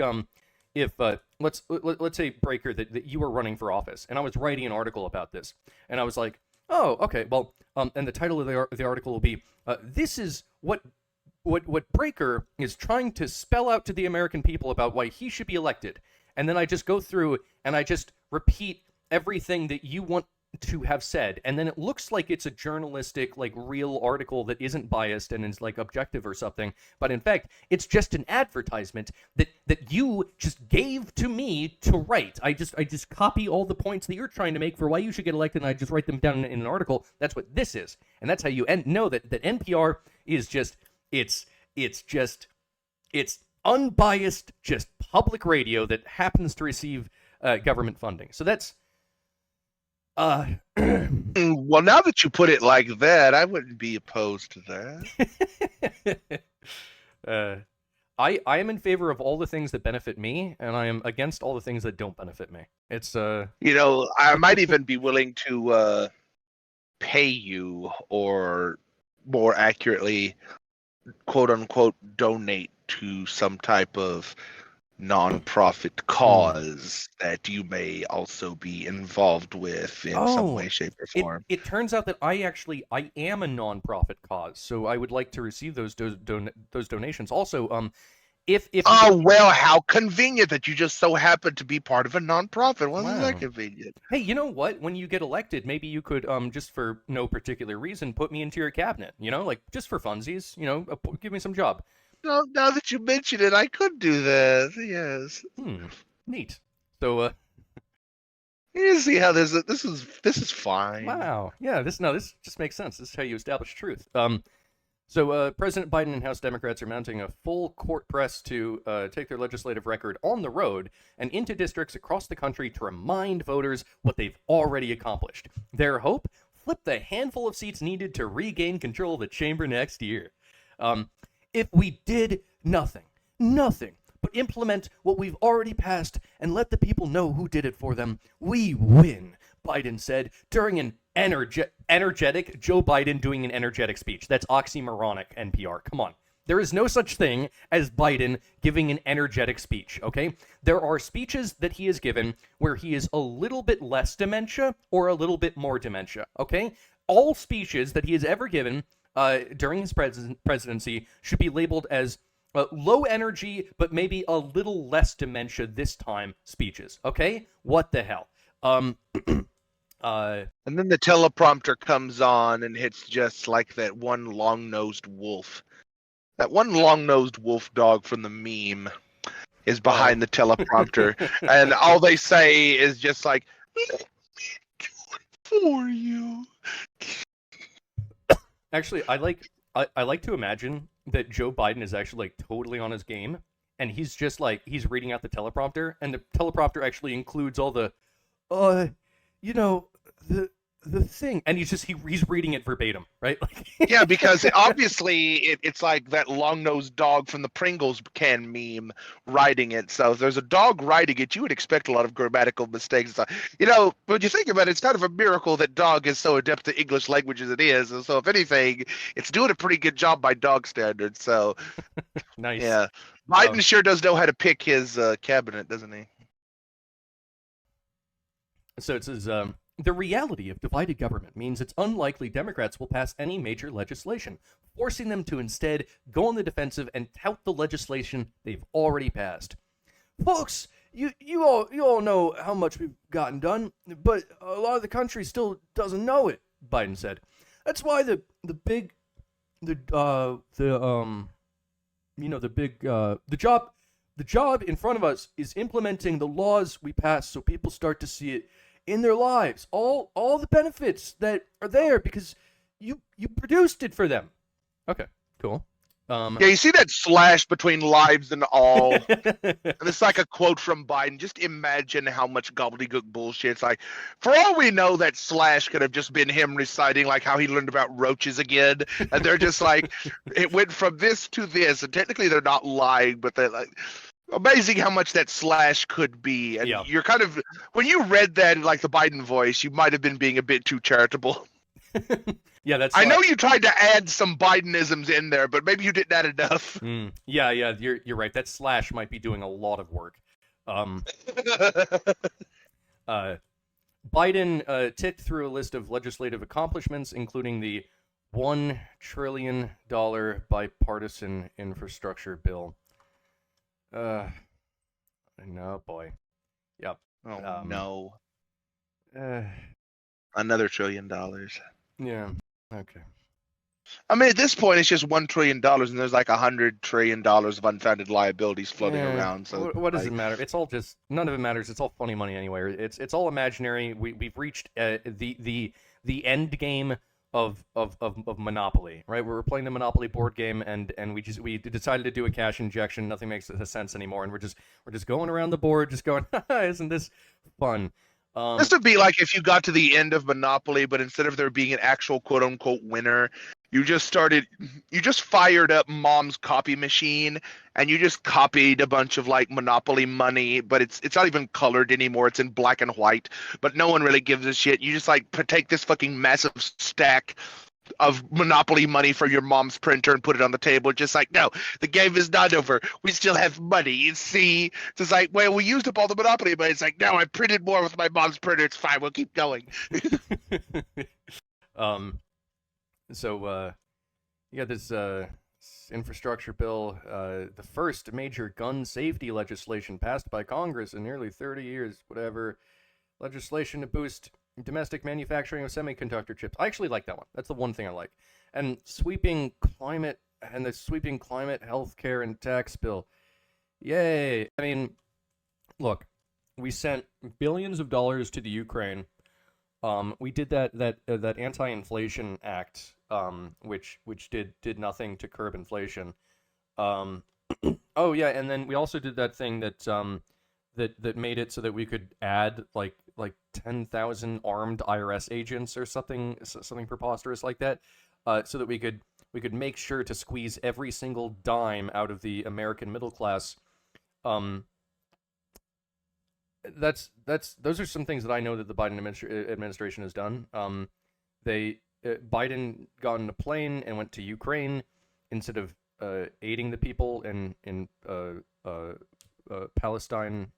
B: if let's say, Breaker, that you were running for office, and I was writing an article about this, and I was like, oh, okay, well, and the title of the article will be, this is what Breaker is trying to spell out to the American people about why he should be elected. And then I just go through and I just repeat everything that you want to have said. And then it looks like it's a journalistic, like, real article that isn't biased and is, like, objective or something. But in fact, it's just an advertisement that you just gave to me to write. I just copy all the points that you're trying to make for why you should get elected, and I just write them down in an article. That's what this is. And that's how you know that NPR is just, it's unbiased, just public radio that happens to receive government funding. So that's well,
C: now that you put it like that, I wouldn't be opposed to
B: that. I am in favor of all the things that benefit me, and I am against all the things that don't benefit me. It's
C: I might even be willing to pay you, or more accurately, quote unquote, donate to some type of non-profit cause that you may also be involved with in some way, shape, or form.
B: It turns out that I am a non-profit cause, so I would like to receive those donations. Also,
C: well, how convenient that you just so happen to be part of a non-profit. Wasn't that convenient?
B: Hey, you know what? When you get elected, maybe you could, just for no particular reason, put me into your cabinet, like just for funsies, give me some job.
C: Now that you mention it, I could do that. Yes.
B: Neat. So,
C: you see how this is fine.
B: Wow. Yeah. This just makes sense. This is how you establish truth. So President Biden and House Democrats are mounting a full court press to take their legislative record on the road and into districts across the country to remind voters what they've already accomplished. Their hope: flip the handful of seats needed to regain control of the chamber next year. If we did nothing but implement what we've already passed and let the people know who did it for them, we win, Biden said during an energetic Joe Biden doing an energetic speech. That's oxymoronic, NPR. Come on. There is no such thing as Biden giving an energetic speech, okay? There are speeches that he has given where he is a little bit less dementia or a little bit more dementia, okay? All speeches that he has ever given during his presidency should be labeled as low energy, but maybe a little less dementia this time speeches, okay? What the hell?
C: And then the teleprompter comes on, and it's just like that one long-nosed wolf. That one long-nosed wolf dog from the meme is behind the teleprompter, and all they say is just like, "Let me do it for you."
B: Actually, I like to imagine that Joe Biden is actually like totally on his game, and he's just like he's reading out the teleprompter, and the teleprompter actually includes all the, the thing, and he's reading it verbatim, right?
C: Yeah, because obviously it's like that long-nosed dog from the Pringles can meme writing it. So if there's a dog writing it, you would expect a lot of grammatical mistakes. When you think about it, it's kind of a miracle that dog is so adept to English language as it is. And so if anything, it's doing a pretty good job by dog standards. So
B: nice.
C: Yeah, Biden sure does know how to pick his cabinet, doesn't he?
B: So it says, the reality of divided government means it's unlikely Democrats will pass any major legislation, forcing them to instead go on the defensive and tout the legislation they've already passed. Folks, you all know how much we've gotten done, but a lot of the country still doesn't know it. Biden said. That's why the job in front of us is implementing the laws we pass so people start to see it in their lives. All the benefits that are there because you produced it for them. Okay, cool.
C: Yeah, you see that slash between lives and all. And it's like a quote from Biden. Just imagine how much gobbledygook bullshit. It's like, for all we know, that slash could have just been him reciting like how he learned about roaches again. And they're just like, it went from this to this. And technically they're not lying, but they're like, amazing how much that slash could be. And you're kind of, when you read that in like the Biden voice, you might have been being a bit too charitable.
B: Yeah, that's.
C: I know you tried to add some Bidenisms in there, but maybe you didn't add enough.
B: Yeah, you're right. That slash might be doing a lot of work. Biden ticked through a list of legislative accomplishments, including the $1 trillion bipartisan infrastructure bill. No, boy. Yep.
C: Oh, no.
B: Another
C: $1 trillion.
B: Yeah. Okay.
C: I mean, at this point, it's just $1 trillion, and there's like $100 trillion of unfounded liabilities floating around. So
B: what does it matter? It's all just none of it matters. It's all funny money anyway. It's all imaginary. We've reached the end game of Monopoly, right? We're playing the Monopoly board game, and we decided to do a cash injection. Nothing makes sense anymore, and we're just going around the board, just going, isn't this fun?
C: This would be like if you got to the end of Monopoly, but instead of there being an actual quote-unquote winner, you just fired up mom's copy machine, and you just copied a bunch of like Monopoly money, but it's not even colored anymore. It's in black and white, but no one really gives a shit. You just like take this fucking massive stack of Monopoly money from your mom's printer and put it on the table. Just like, no, the game is not over. We still have money. You see, it's just like, well, we used up all the Monopoly money. It's like, no, I printed more with my mom's printer. It's fine. We'll keep going.
B: So you got this infrastructure bill, the first major gun safety legislation passed by Congress in nearly 30 years, whatever. Legislation to boost domestic manufacturing of semiconductor chips. I actually like that one. That's the one thing I like. And the sweeping climate healthcare and tax bill. Yay. I mean, look, we sent billions of dollars to the Ukraine. We did that anti-inflation act, which did nothing to curb inflation. Oh yeah, and then we also did that thing that made it so that we could add like 10,000 armed IRS agents or something preposterous like that, so that we could make sure to squeeze every single dime out of the American middle class. Those are some things that I know that the Biden administration has done. Biden got on a plane and went to Ukraine instead of aiding the people in Palestine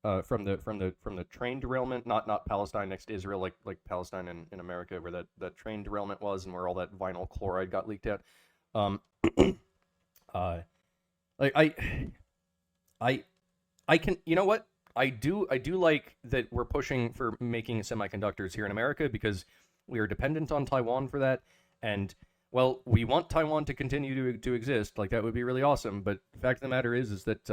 B: from the train derailment, not Palestine next to Israel, like Palestine in America, where that train derailment was and where all that vinyl chloride got leaked out. I can, you know what? I do like that we're pushing for making semiconductors here in America because we are dependent on Taiwan for that, and well, we want Taiwan to continue to exist. Like, that would be really awesome. But the fact of the matter is that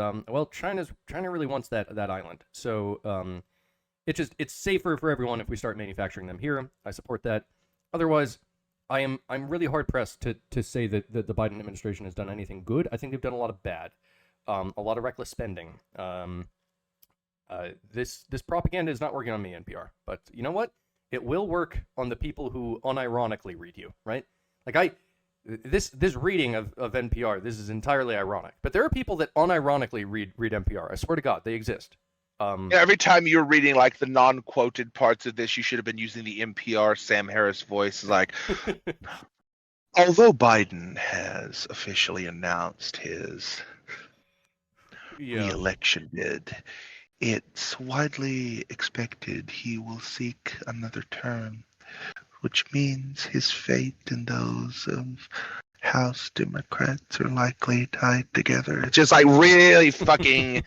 B: China really wants that island. So it's safer for everyone if we start manufacturing them here. I support that. Otherwise, I'm really hard pressed to say that the Biden administration has done anything good. I think they've done a lot of bad, a lot of reckless spending. This propaganda is not working on me, NPR. But you know what? It will work on the people who unironically read you, right? Like this reading of NPR, this is entirely ironic. But there are people that unironically read NPR. I swear to God, they exist.
C: Yeah, every time you're reading like the non-quoted parts of this, you should have been using the NPR Sam Harris voice. Like, although Biden has officially announced his re-election bid, it's widely expected he will seek another term, which means his fate and those of House Democrats are likely tied together. It's just like really fucking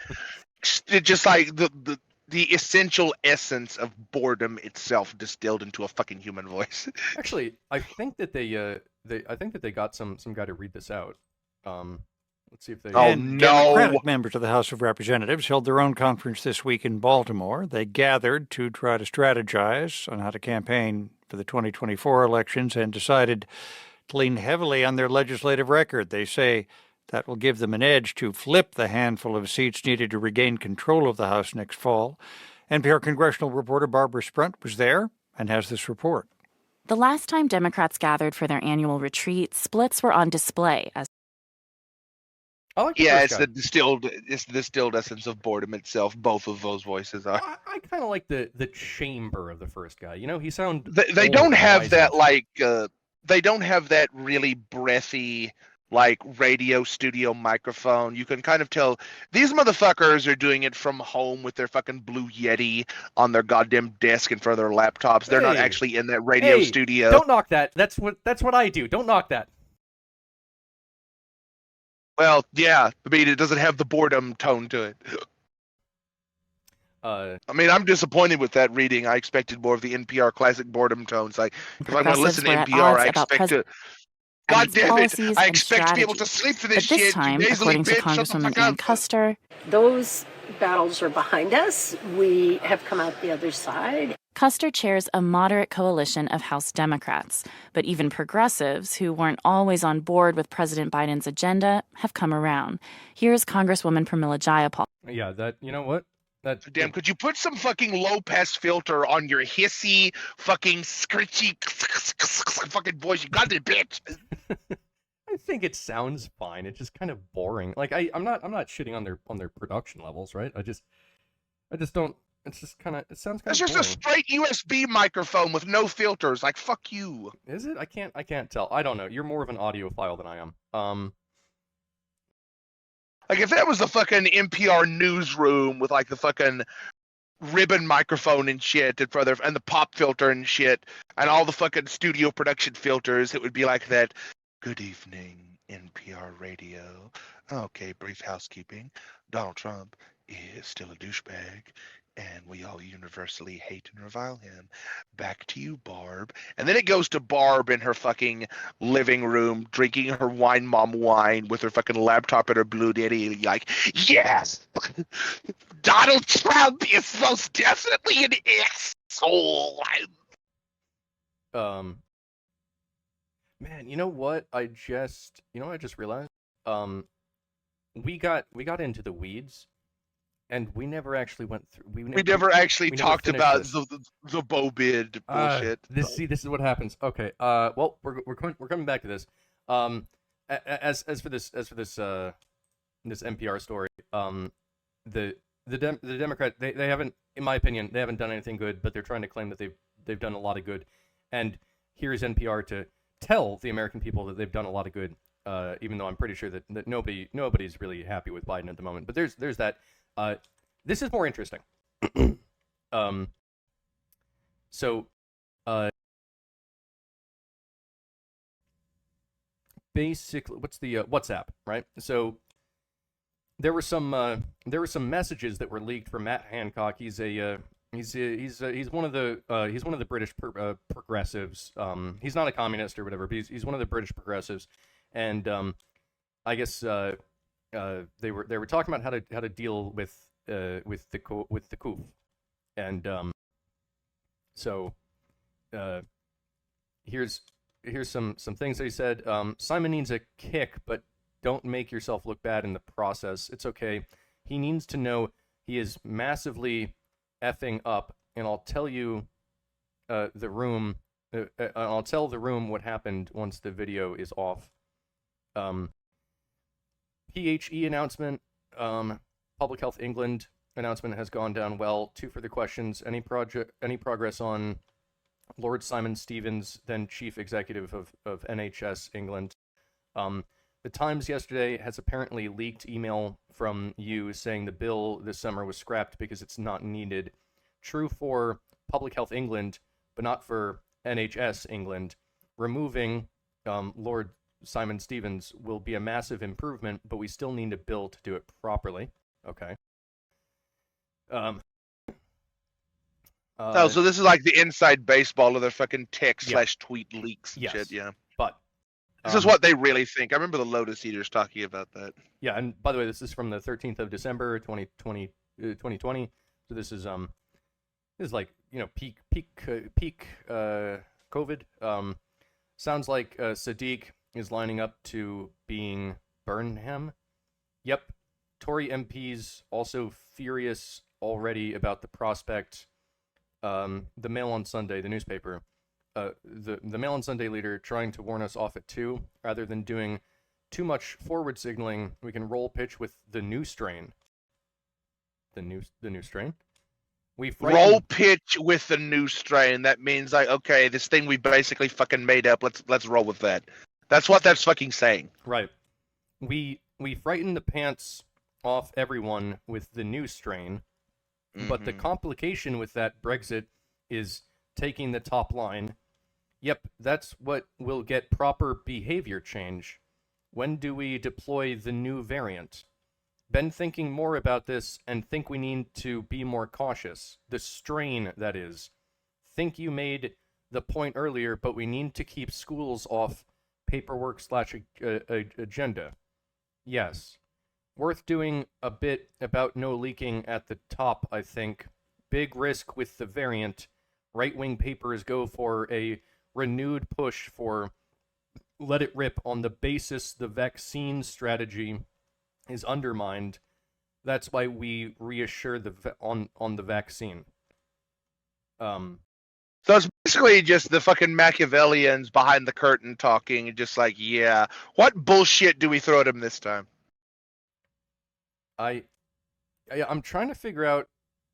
C: It's just like the essential essence of boredom itself distilled into a fucking human voice.
B: Actually, I think that they got some guy to read this out. Let's see if they.
C: Oh,
F: And
C: no.
F: Democratic members of the House of Representatives held their own conference this week in Baltimore. They gathered to try to strategize on how to campaign for the 2024 elections and decided to lean heavily on their legislative record. They say that will give them an edge to flip the handful of seats needed to regain control of the House next fall. NPR congressional reporter Barbara Sprunt was there and has this report.
G: The last time Democrats gathered for their annual retreat, splits were on display as
B: I like the
C: Yeah,
B: first guy.
C: it's the distilled essence of boredom itself. Both of those voices are.
B: I kind of like the chamber of the first guy. You know, he sound.
C: They
B: old
C: don't
B: and
C: have
B: wise
C: that
B: and-
C: they don't have that really breathy like radio studio microphone. You can kind of tell these motherfuckers are doing it from home with their fucking Blue Yeti on their goddamn desk in front of their laptops. They're not
B: Hey.
C: actually in that radio
B: Hey,
C: studio.
B: Don't knock that. That's what I do. Don't knock that.
C: Well, yeah, I mean it doesn't have the boredom tone to it. I mean, I'm disappointed with that reading. I expected more of the NPR classic boredom tones. Like, if I'm going to listen to
G: Progressives were
C: NPR,
G: at
C: I
G: odds about
C: expect to. God
G: president's
C: damn it!
G: policies
C: I
G: and
C: expect to be able to
G: strategies.
C: sleep for this
G: But this
C: shit.
G: time,
C: you nasally
G: according to
C: bitch, shut the
G: Congresswoman
C: fuck
G: Ann
C: up.
G: Custer,
H: Those battles are behind us. We have come out the other side.
G: Custer chairs a moderate coalition of House Democrats, but even progressives who weren't always on board with President Biden's agenda have come around. Here's Congresswoman Pramila Jayapal.
B: Yeah, that. You know what? That.
C: Damn, could you put some fucking low pass filter on your hissy, fucking scritchy, fucking voice? You goddamn bitch.
B: I think it sounds fine. It's just kind of boring. Like I'm not shitting on their production levels, right? I just don't. It's just kind of. It sounds kind
C: It's
B: of.
C: just a straight USB microphone with no filters. Like, fuck you.
B: Is it? I can't tell. I don't know. You're more of an audiophile than I am.
C: Like, if that was the fucking NPR newsroom with like the fucking ribbon microphone and shit in front of, and the pop filter and shit, and all the fucking studio production filters, it would be like that. Good evening, NPR radio. Okay, brief housekeeping. Donald Trump is still a douchebag, and we all universally hate and revile him. Back to you, Barb. And then it goes to Barb in her fucking living room, drinking her wine mom wine with her fucking laptop and her Blue Yeti, like, yes! Donald Trump is most definitely an asshole!
B: Man, you know what? I just realized. We got into the weeds, and we never actually went through.
C: We never actually
B: we never
C: talked
B: finished
C: about
B: this.
C: the Bo bid bullshit.
B: This is what happens. Okay. Well, we're coming back to this. As for this this NPR story. The Democrat they haven't, in my opinion, they haven't done anything good, but they're trying to claim that they've done a lot of good, and here's NPR to tell the American people that they've done a lot of good. Even though I'm pretty sure that nobody's really happy with Biden at the moment, but there's that. This is more interesting. So, basically, what's the WhatsApp, right? So, there were some messages that were leaked from Matt Hancock. He's one of the British progressives. He's not a communist or whatever, but he's one of the British progressives, and I guess they were talking about how to deal with the coup, and so here's some things they said. Simon needs a kick, but don't make yourself look bad in the process. It's okay. He needs to know he is massively effing up, and I'll tell you the room. I'll tell the room what happened once the video is off. PHE announcement. Public Health England announcement has gone down well. 2 further questions. Any progress on Lord Simon Stevens, then Chief Executive of NHS England? The Times yesterday has apparently leaked email from you saying the bill this summer was scrapped because it's not needed. True for Public Health England, but not for NHS England. Removing Lord Simon Stevens will be a massive improvement, but we still need a bill to do it properly. Okay.
C: So this is like the inside baseball of their fucking tech
B: Yeah.
C: / tweet leaks and
B: Yes.
C: shit. Yeah.
B: But
C: This is what they really think. I remember the Lotus Eaters talking about that.
B: yeah, and by the way, this is from the 13th of December, 2020. So this is like, you know, peak COVID. Sounds like Sadiq is lining up to being Burnham. Yep. Tory MPs also furious already about the prospect. The Mail on Sunday, the newspaper, the Mail on Sunday leader trying to warn us off at 2, rather than doing too much forward signaling. We can roll pitch with the new strain. The new strain.
C: Roll pitch with the new strain. That means like, okay, this thing we basically fucking made up. Let's roll with that. That's what that's fucking saying.
B: Right. We frightened the pants off everyone with the new strain, but the complication with that Brexit is taking the top line. Yep, that's what will get proper behavior change. When do we deploy the new variant? Been thinking more about this and think we need to be more cautious. The strain, that is. Think you made the point earlier, but we need to keep schools off paperwork / agenda. Yes. Worth doing a bit about no leaking at the top, I think. Big risk with the variant. Right-wing papers go for a renewed push for let it rip on the basis the vaccine strategy is undermined. That's why we reassure on the vaccine.
C: So it's basically just the fucking Machiavellians behind the curtain talking, and just like, yeah, what bullshit do we throw at him this time?
B: I'm trying to figure out.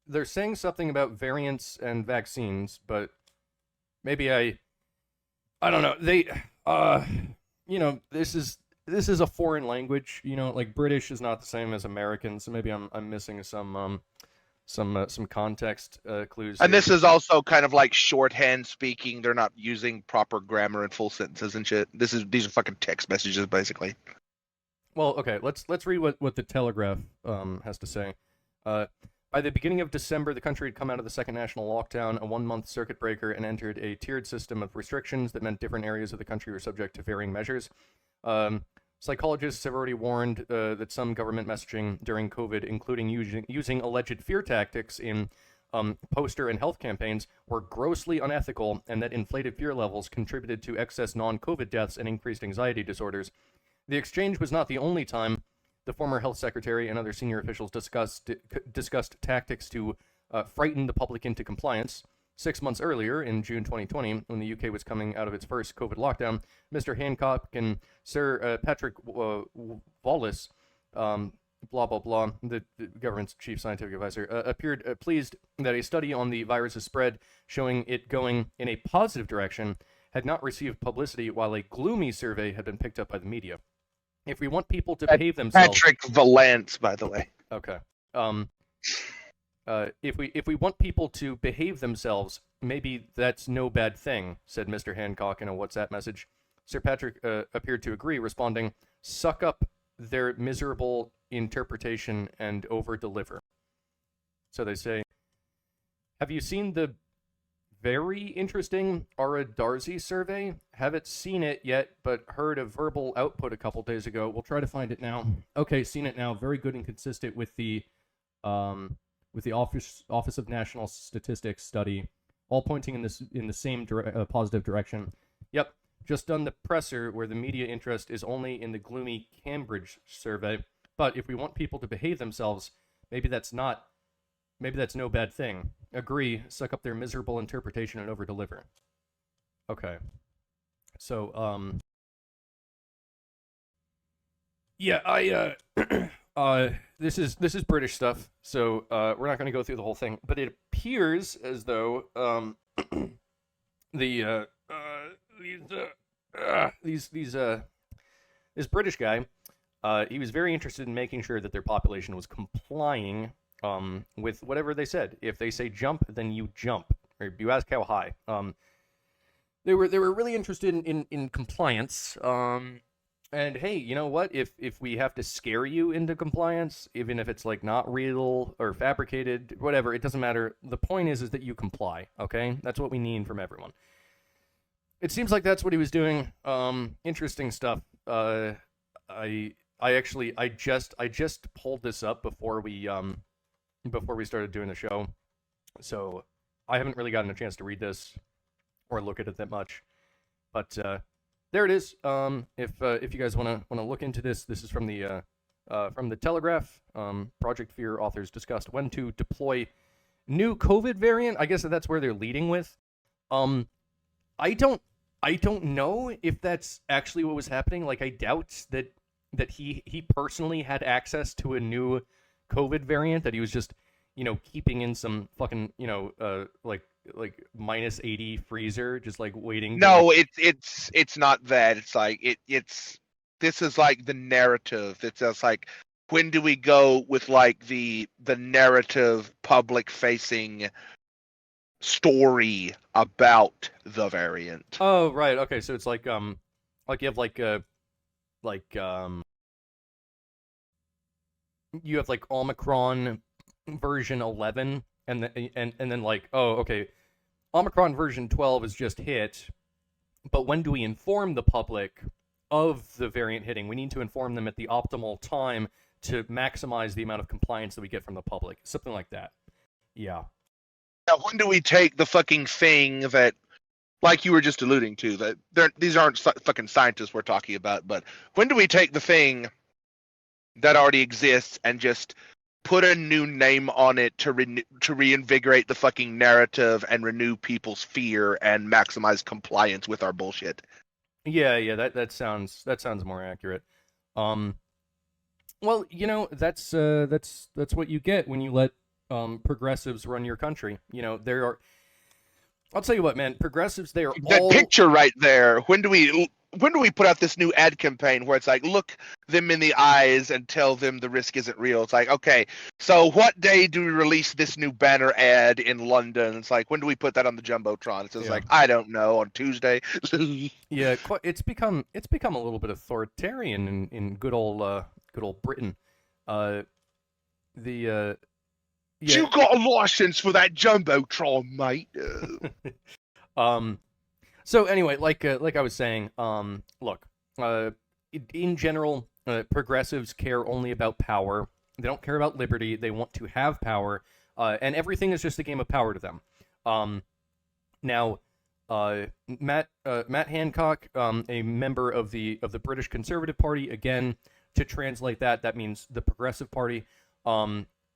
B: They're saying something about variants and vaccines, but maybe I don't know. They, you know, this is a foreign language. You know, like British is not the same as American, so maybe I'm missing some context clues.
C: And
B: here.
C: this is also kind of like shorthand speaking. They're not using proper grammar and full sentences and shit. These are fucking text messages, basically.
B: Well, okay, let's read what the Telegraph has to say. By the beginning of December, the country had come out of the second national lockdown, a 1-month circuit breaker, and entered a tiered system of restrictions that meant different areas of the country were subject to varying measures. Psychologists have already warned that some government messaging during COVID, including using alleged fear tactics in poster and health campaigns, were grossly unethical, and that inflated fear levels contributed to excess non-COVID deaths and increased anxiety disorders. The exchange was not the only time the former health secretary and other senior officials discussed tactics to frighten the public into compliance. 6 months earlier, in June 2020, when the UK was coming out of its first COVID lockdown, Mr. Hancock and Sir Patrick Wallace, blah, blah, blah, the government's chief scientific advisor, appeared pleased that a study on the virus's spread showing it going in a positive direction had not received publicity, while a gloomy survey had been picked up by the media. If we want people to behave themselves...
C: Patrick Valance, by the way.
B: Okay. If we want people to behave themselves, maybe that's no bad thing, said Mr. Hancock in a WhatsApp message. Sir Patrick appeared to agree, responding, suck up their miserable interpretation and over-deliver. So they say, have you seen the very interesting Ara Darzi survey? Haven't seen it yet, but heard a verbal output a couple days ago. We'll try to find it now. Okay, seen it now. Very good and consistent with the Office of National Statistics study, all pointing in the same positive direction. Yep, just done the presser where the media interest is only in the gloomy Cambridge survey. But if we want people to behave themselves, maybe that's no bad thing. Agree, suck up their miserable interpretation and over-deliver. Okay. So, yeah, this is British stuff, so we're not going to go through the whole thing. But it appears as though this British guy, he was very interested in making sure that their population was complying with whatever they said. If they say jump, then you jump, or you ask how high. They were really interested in compliance. And hey, you know what? If we have to scare you into compliance, even if it's like not real or fabricated, whatever, it doesn't matter. The point is that you comply. Okay, that's what we need from everyone. It seems like that's what he was doing. Interesting stuff. I just pulled this up before we started doing the show, so I haven't really gotten a chance to read this or look at it that much. But there it is. If you guys want to look into this, this is from the Telegraph. Project Fear authors discussed when to deploy new COVID variant. I guess that's where they're leading with. I don't know if that's actually what was happening. Like, I doubt that he personally had access to a new COVID variant, that he was just, keeping in some fucking, like minus 80 freezer, just like waiting.
C: No, it's not that. It's like this is like the narrative. It's just like, when do we go with like the narrative public facing story about the variant?
B: Oh, right. Okay, so it's like you have you have like Omicron version 11, and then like, oh, okay, Omicron version 12 is just hit, but when do we inform the public of the variant hitting? We need to inform them at the optimal time to maximize the amount of compliance that we get from the public. Something like that. Yeah.
C: Now, when do we take the fucking thing that, like you were just alluding to, that these aren't fucking scientists we're talking about, but when do we take the thing that already exists and just put a new name on it to reinvigorate the fucking narrative and renew people's fear and maximize compliance with our bullshit?
B: Yeah, that sounds more accurate. Well, that's what you get when you let progressives run your country. I'll tell you what, man, progressives, they are
C: that
B: all...
C: picture right there. When do we put out this new ad campaign where it's like, look them in the eyes and tell them the risk isn't real? It's like, okay, so what day do we release this new banner ad in London? It's like, when do we put that on the Jumbotron? It's just like, I don't know, on Tuesday.
B: Yeah, it's become a little bit authoritarian in good old Britain. Yeah.
C: You got a license for that Jumbotron, mate.
B: So anyway, like I was saying, look, in general, progressives care only about power. They don't care about liberty. They want to have power, and everything is just a game of power to them. Now, Matt Hancock, a member of the British Conservative Party, again, to translate that means the Progressive Party.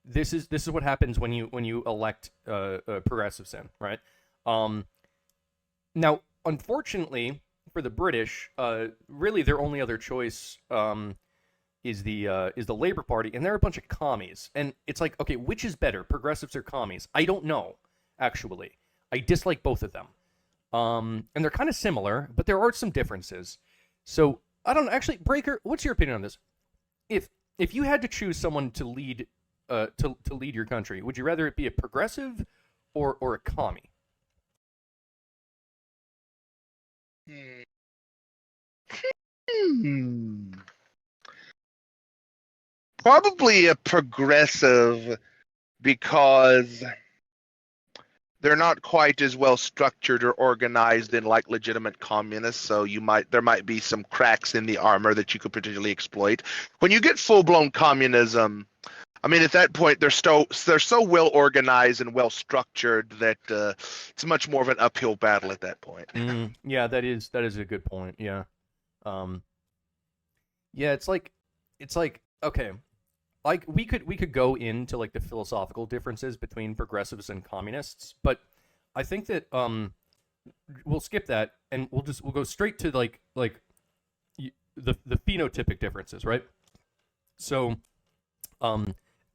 B: This is what happens when you elect progressives in, right? Now, unfortunately for the British, really their only other choice is the Labour Party, and they're a bunch of commies. And it's like, okay, which is better, progressives or commies? I don't know, actually. I dislike both of them, and they're kind of similar, but there are some differences. So I don't know. Actually, Breaker, what's your opinion on this? If you had to choose someone to lead to lead your country, would you rather it be a progressive or a commie?
C: Probably a progressive, because they're not quite as well structured or organized in like legitimate communists, so there might be some cracks in the armor that you could potentially exploit. When you get full-blown communism, I mean, at that point, they're so well organized and well structured that it's much more of an uphill battle at that point.
B: Yeah, that is a good point. Yeah, yeah, it's like okay, like we could go into like the philosophical differences between progressives and communists, but I think that we'll skip that and we'll go straight to like the phenotypic differences, right? So,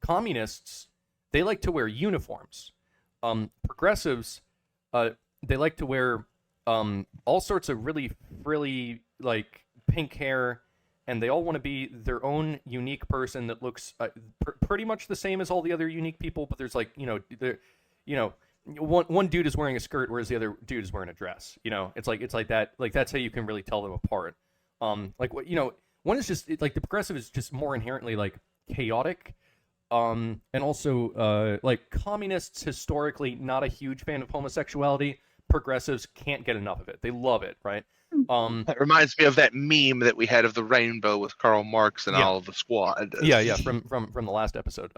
B: communists, they like to wear uniforms. Progressives, they like to wear all sorts of really frilly, like, pink hair, and they all want to be their own unique person that looks pretty much the same as all the other unique people, but there's like, one dude is wearing a skirt, whereas the other dude is wearing a dress. It's like that. Like, that's how you can really tell them apart. Like, what, One is just like the progressive is just more inherently like chaotic, and also like communists historically not a huge fan of homosexuality. Progressives can't get enough of it. They love it, right?
C: That reminds me of that meme that we had of the rainbow with Karl Marx and all of the squad.
B: Yeah, from the last episode.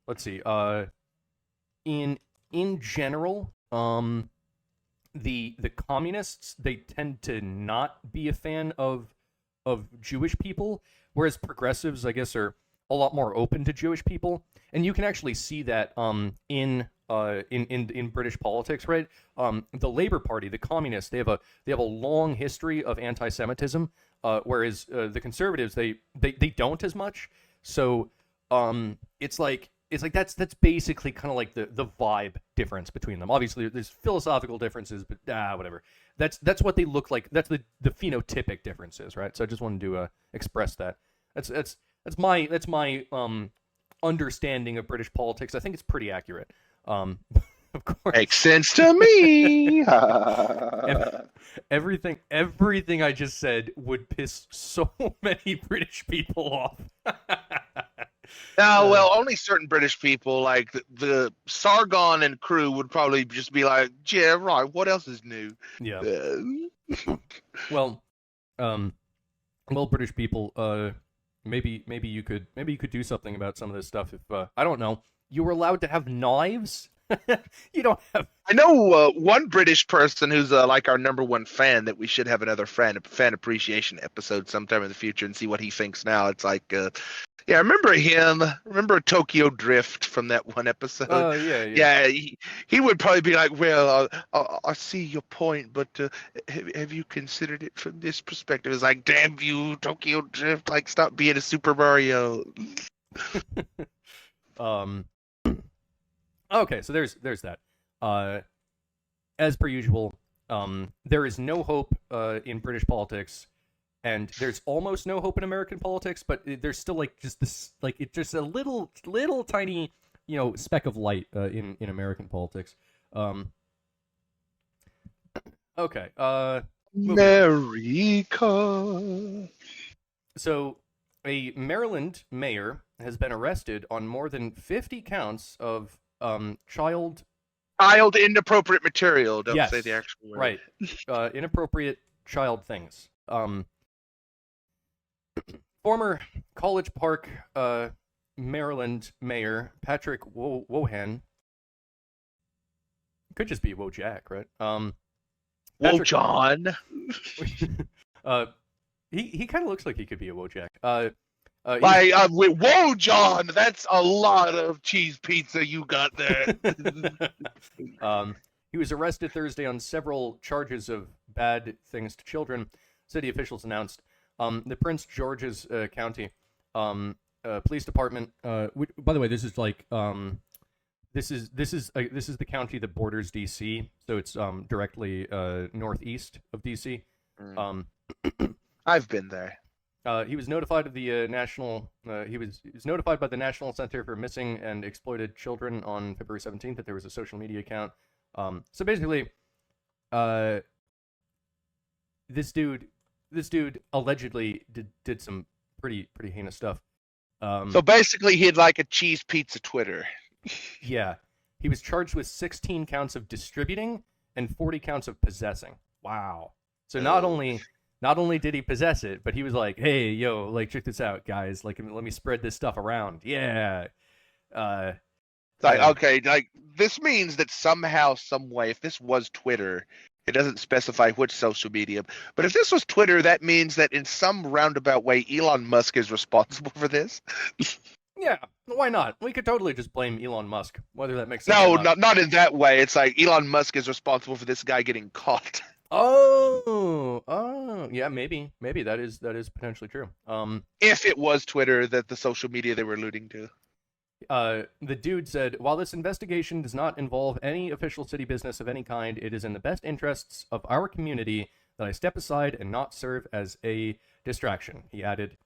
B: Let's see. In general, the communists, they tend to not be a fan of Jewish people, whereas progressives, I guess, are a lot more open to Jewish people, and you can actually see that in British politics, right? The Labour Party, the communists, they have a long history of anti-Semitism, whereas the conservatives they don't as much. So it's like that's basically kind of like the vibe difference between them. Obviously, there's philosophical differences, but whatever. That's what they look like. That's the phenotypic differences, right? So I just wanted to express that. That's my understanding of British politics. I think it's pretty accurate. Of course,
C: makes sense to me.
B: Everything I just said would piss so many British people off.
C: No, well, only certain British people, like the Sargon and crew, would probably just be like, "Yeah, right. What else is new?"
B: Yeah. Well, British people, maybe you could do something about some of this stuff. If I don't know, you were allowed to have knives. You don't have.
C: I know one British person who's like our number one fan that we should have another fan appreciation episode sometime in the future and see what he thinks now. It's like, yeah, I remember him. Remember Tokyo Drift from that one episode?
B: Oh, yeah.
C: Yeah, he would probably be like, well, I see your point, but have you considered it from this perspective? It's like, damn you, Tokyo Drift, like, stop being a Super Mario.
B: Okay, so there's that. As per usual, there is no hope in British politics, and there's almost no hope in American politics. But there's still like just this, like it's just a little tiny, speck of light in American politics. Okay.
C: America.
B: So, a Maryland mayor has been arrested on more than 50 counts of child
C: inappropriate material. Don't
B: yes,
C: say the actual word.
B: Right. Inappropriate child things. Former College Park, Maryland mayor Patrick Wohan. Could just be Wojak, right?
C: Wojan.
B: He kind of looks like he could be a Wojak.
C: Whoa, John, that's a lot of cheese pizza you got there.
B: He was arrested Thursday on several charges of bad things to children, city officials announced. The Prince George's County Police Department. By the way, this is like this is the county that borders D.C., so it's directly northeast of D.C.
C: I've been there.
B: He was notified of the national. He was notified by the National Center for Missing and Exploited Children on February 17th that there was a social media account. So basically, this dude allegedly did some pretty heinous stuff.
C: So basically, he had like a cheese pizza Twitter.
B: Yeah, he was charged with 16 counts of distributing and 40 counts of possessing. Wow. So not only did he possess it, but he was like, "Hey, yo, like check this out, guys. Like, let me spread this stuff around." Yeah.
C: Okay, like this means that somehow, some way, if this was Twitter, it doesn't specify which social media, but if this was Twitter, that means that in some roundabout way, Elon Musk is responsible for this.
B: Yeah, why not? We could totally just blame Elon Musk, whether that makes sense.
C: No, not in that way. It's like Elon Musk is responsible for this guy getting caught.
B: Oh, yeah, maybe that is potentially true.
C: If it was Twitter, that the social media they were alluding to.
B: The dude said, "While this investigation does not involve any official city business of any kind, it is in the best interests of our community that I step aside and not serve as a distraction." He added.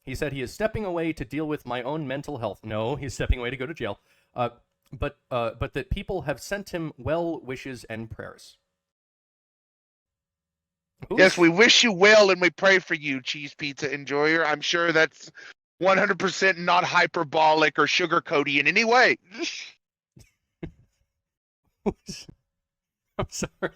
B: He said he is stepping away to deal with my own mental health. No, he's stepping away to go to jail. But that people have sent him well wishes and prayers.
C: Yes, we wish you well and we pray for you, cheese pizza enjoyer. I'm sure that's 100% not hyperbolic or sugarcoaty in any way.
B: I'm sorry.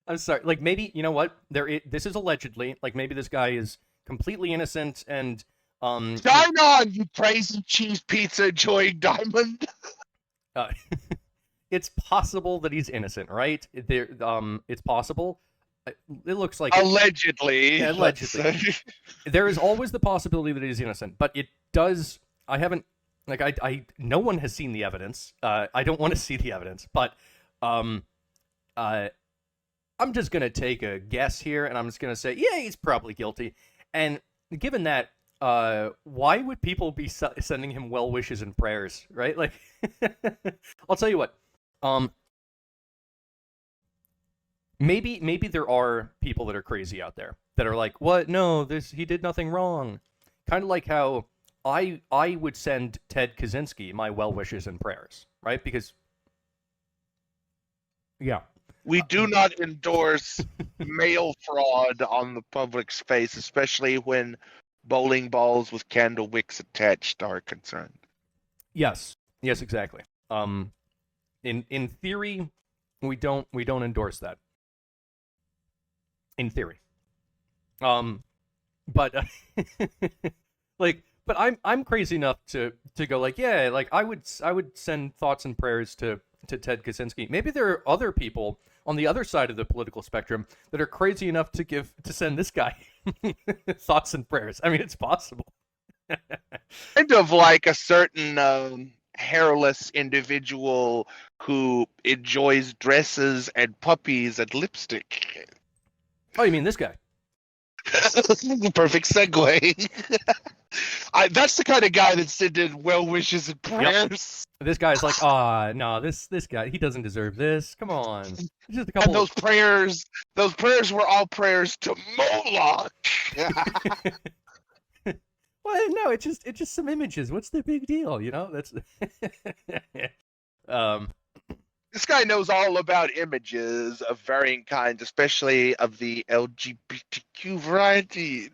B: I'm sorry. Like, maybe, you know what? This is allegedly. Like, maybe this guy is completely innocent and
C: Shine on, you crazy cheese pizza enjoying diamond.
B: It's possible that he's innocent, right? It's possible. It looks like
C: Allegedly.
B: Yeah, allegedly. There is always the possibility that he's innocent, but it does. I haven't. Like, no one has seen the evidence. I don't want to see the evidence, but I'm just gonna take a guess here, and I'm just gonna say, yeah, he's probably guilty. And given that, why would people be sending him well wishes and prayers, right? Like, I'll tell you what. Maybe there are people that are crazy out there that are like, what? No, he did nothing wrong. Kind of like how I would send Ted Kaczynski my well wishes and prayers, right? Because, yeah.
C: We do not endorse mail fraud on the public's face, especially when bowling balls with candle wicks attached are concerned.
B: Yes, exactly. In theory, we don't endorse that. In theory, but but I'm crazy enough to go like, yeah, like I would send thoughts and prayers to Ted Kaczynski. Maybe there are other people on the other side of the political spectrum that are crazy enough to send this guy thoughts and prayers. I mean, it's possible.
C: Kind of like a certain hairless individual who enjoys dresses and puppies and lipstick.
B: Oh, you mean this guy?
C: Perfect segue. That's the kind of guy that sent in well wishes and prayers.
B: Yep. This guy's like, no, this guy, he doesn't deserve this. Come on. It's just a couple.
C: And those prayers were all prayers to Moloch.
B: Well, no, it's just some images. What's the big deal? You know, that's.
C: This guy knows all about images of varying kinds, especially of the LGBTQ variety.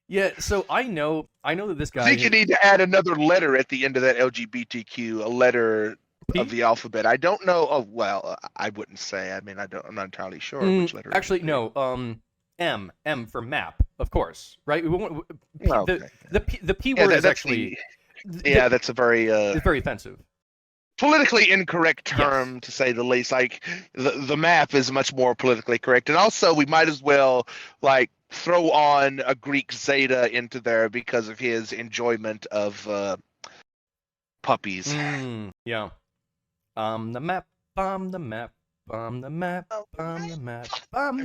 B: Yeah, so I know that this guy.
C: I think you need to add another letter at the end of that LGBTQ, a letter of the alphabet. I don't know. Oh well, I wouldn't say. I mean, I'm not entirely sure which letter.
B: Actually, no. M for map, of course, right? We won't. The P word is actually.
C: That's a very.
B: It's very offensive.
C: Politically incorrect term, to say the least. Like the map is much more politically correct, and also we might as well like throw on a Greek zeta into there because of his enjoyment of puppies.
B: Yeah. The map. The map. The map. The map. The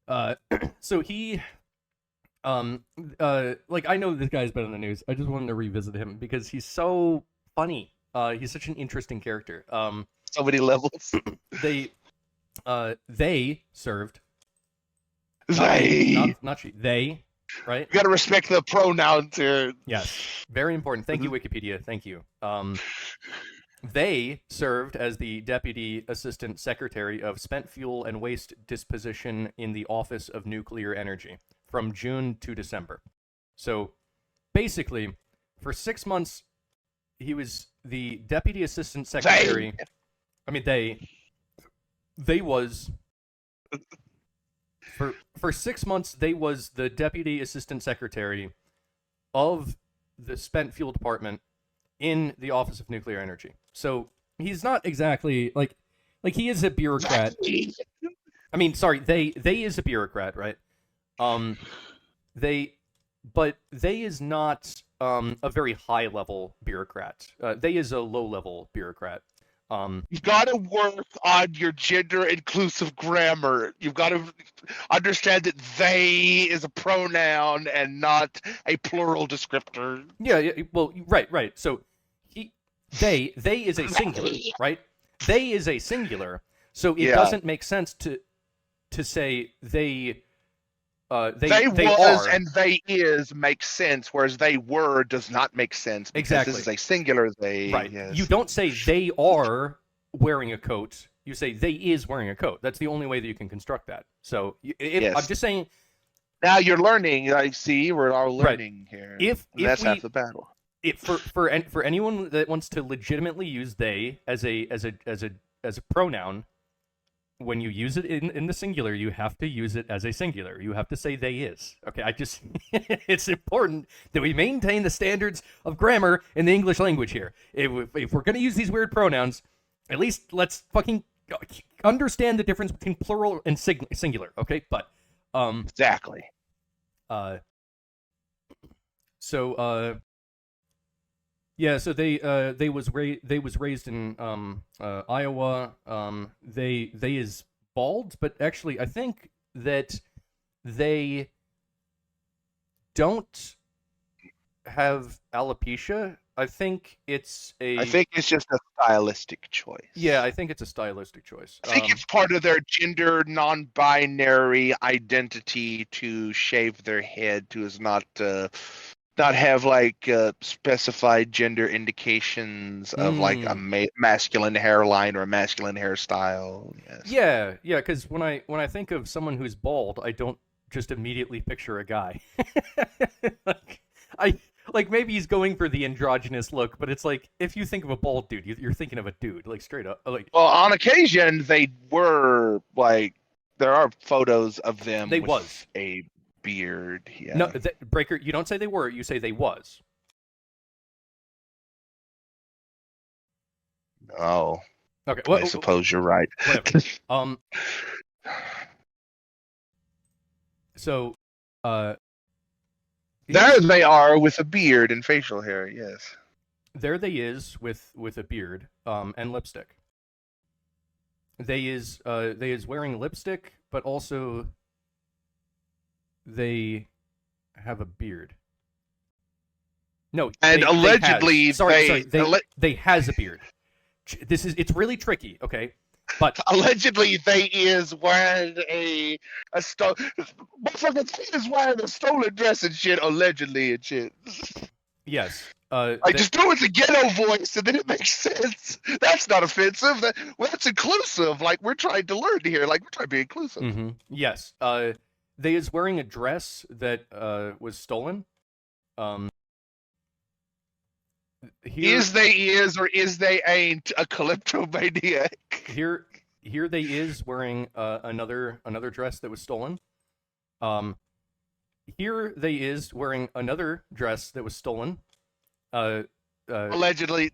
B: map. So he. Like, I know this guy's been in the news. I just wanted to revisit him because he's so funny. He's such an interesting character.
C: So many levels.
B: They served.
C: They.
B: Not she. They. Right.
C: You gotta respect the pronouns here.
B: Yes. Very important. Thank you, Wikipedia. Thank you. They served as the Deputy Assistant Secretary of Spent Fuel and Waste Disposition in the Office of Nuclear Energy from June to December. So basically, for 6 months, he was the Deputy Assistant Secretary. They was... For 6 months, they was the Deputy Assistant Secretary of the Spent Fuel Department in the Office of Nuclear Energy. So he's not exactly like he is a bureaucrat. I mean, sorry, they is a bureaucrat, right? They is not a very high level bureaucrat. They is a low level bureaucrat.
C: You've got to work on your gender inclusive grammar. You've got to understand that they is a pronoun and not a plural descriptor.
B: Yeah, well, right. So they is a singular, right? They is a singular. So it doesn't make sense to say they they
C: was
B: are.
C: and they is makes sense, whereas they were does not make sense because
B: Exactly.
C: this is a singular they.
B: Right.
C: Yes.
B: You don't say they are wearing a coat. You say they is wearing a coat. That's the only way that you can construct that. So
C: Yes.
B: I'm just saying.
C: Now you're learning. I see. We're all learning here.
B: If
C: That's half
B: we,
C: the battle.
B: for anyone that wants to legitimately use they as a pronoun, when you use it in the singular, you have to use it as a singular. You have to say they is. Okay, it's important that we maintain the standards of grammar in the English language here. If we're going to use these weird pronouns, at least let's fucking understand the difference between plural and singular, okay? But
C: exactly.
B: Yeah, so they was raised in Iowa. They is bald, but actually I think that they don't have alopecia. I think it's
C: just a stylistic choice.
B: Yeah, I think it's a stylistic choice.
C: I think it's part of their gender non-binary identity to shave their head to not have like specified gender indications of like a masculine hairline or a masculine hairstyle. Yes.
B: Yeah, because when I think of someone who's bald, I don't just immediately picture a guy. Like maybe he's going for the androgynous look, but it's like if you think of a bald dude, you're thinking of a dude, like straight up. Like,
C: well, on occasion they were like, there are photos of them with a beard. Yeah.
B: No, Breaker, you don't say they were, you say they was.
C: Oh.
B: Okay. Well,
C: I suppose you're right.
B: So,
C: there they are with a beard and facial hair. Yes.
B: There they is with a beard and lipstick. They is wearing lipstick, but also they have a beard. No,
C: and allegedly
B: they has a beard. It's really tricky, okay? But
C: allegedly they is wearing a motherfucking Tate is wearing a stolen dress and shit, allegedly and shit.
B: Yes.
C: Just do it with the ghetto voice and then it makes sense. That's not offensive. That's inclusive. Like, we're trying to learn here. Like, we're trying to be inclusive.
B: Mm-hmm. Yes. They is wearing a dress that was stolen.
C: Is or is they ain't a kleptomaniac?
B: Here they is wearing another dress that was stolen. Here they is wearing another dress that was stolen.
C: Allegedly.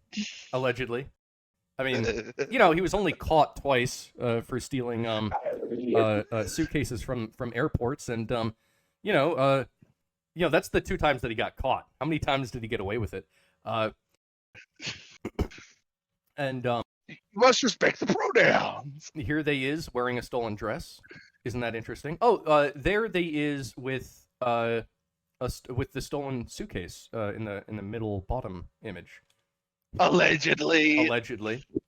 B: I mean, he was only caught twice for stealing suitcases from airports, and that's the 2 times that he got caught. How many times did he get away with it? And
C: you must respect the pronouns.
B: Here they is wearing a stolen dress. Isn't that interesting? Oh, there they is with the stolen suitcase in the middle bottom image.
C: Allegedly,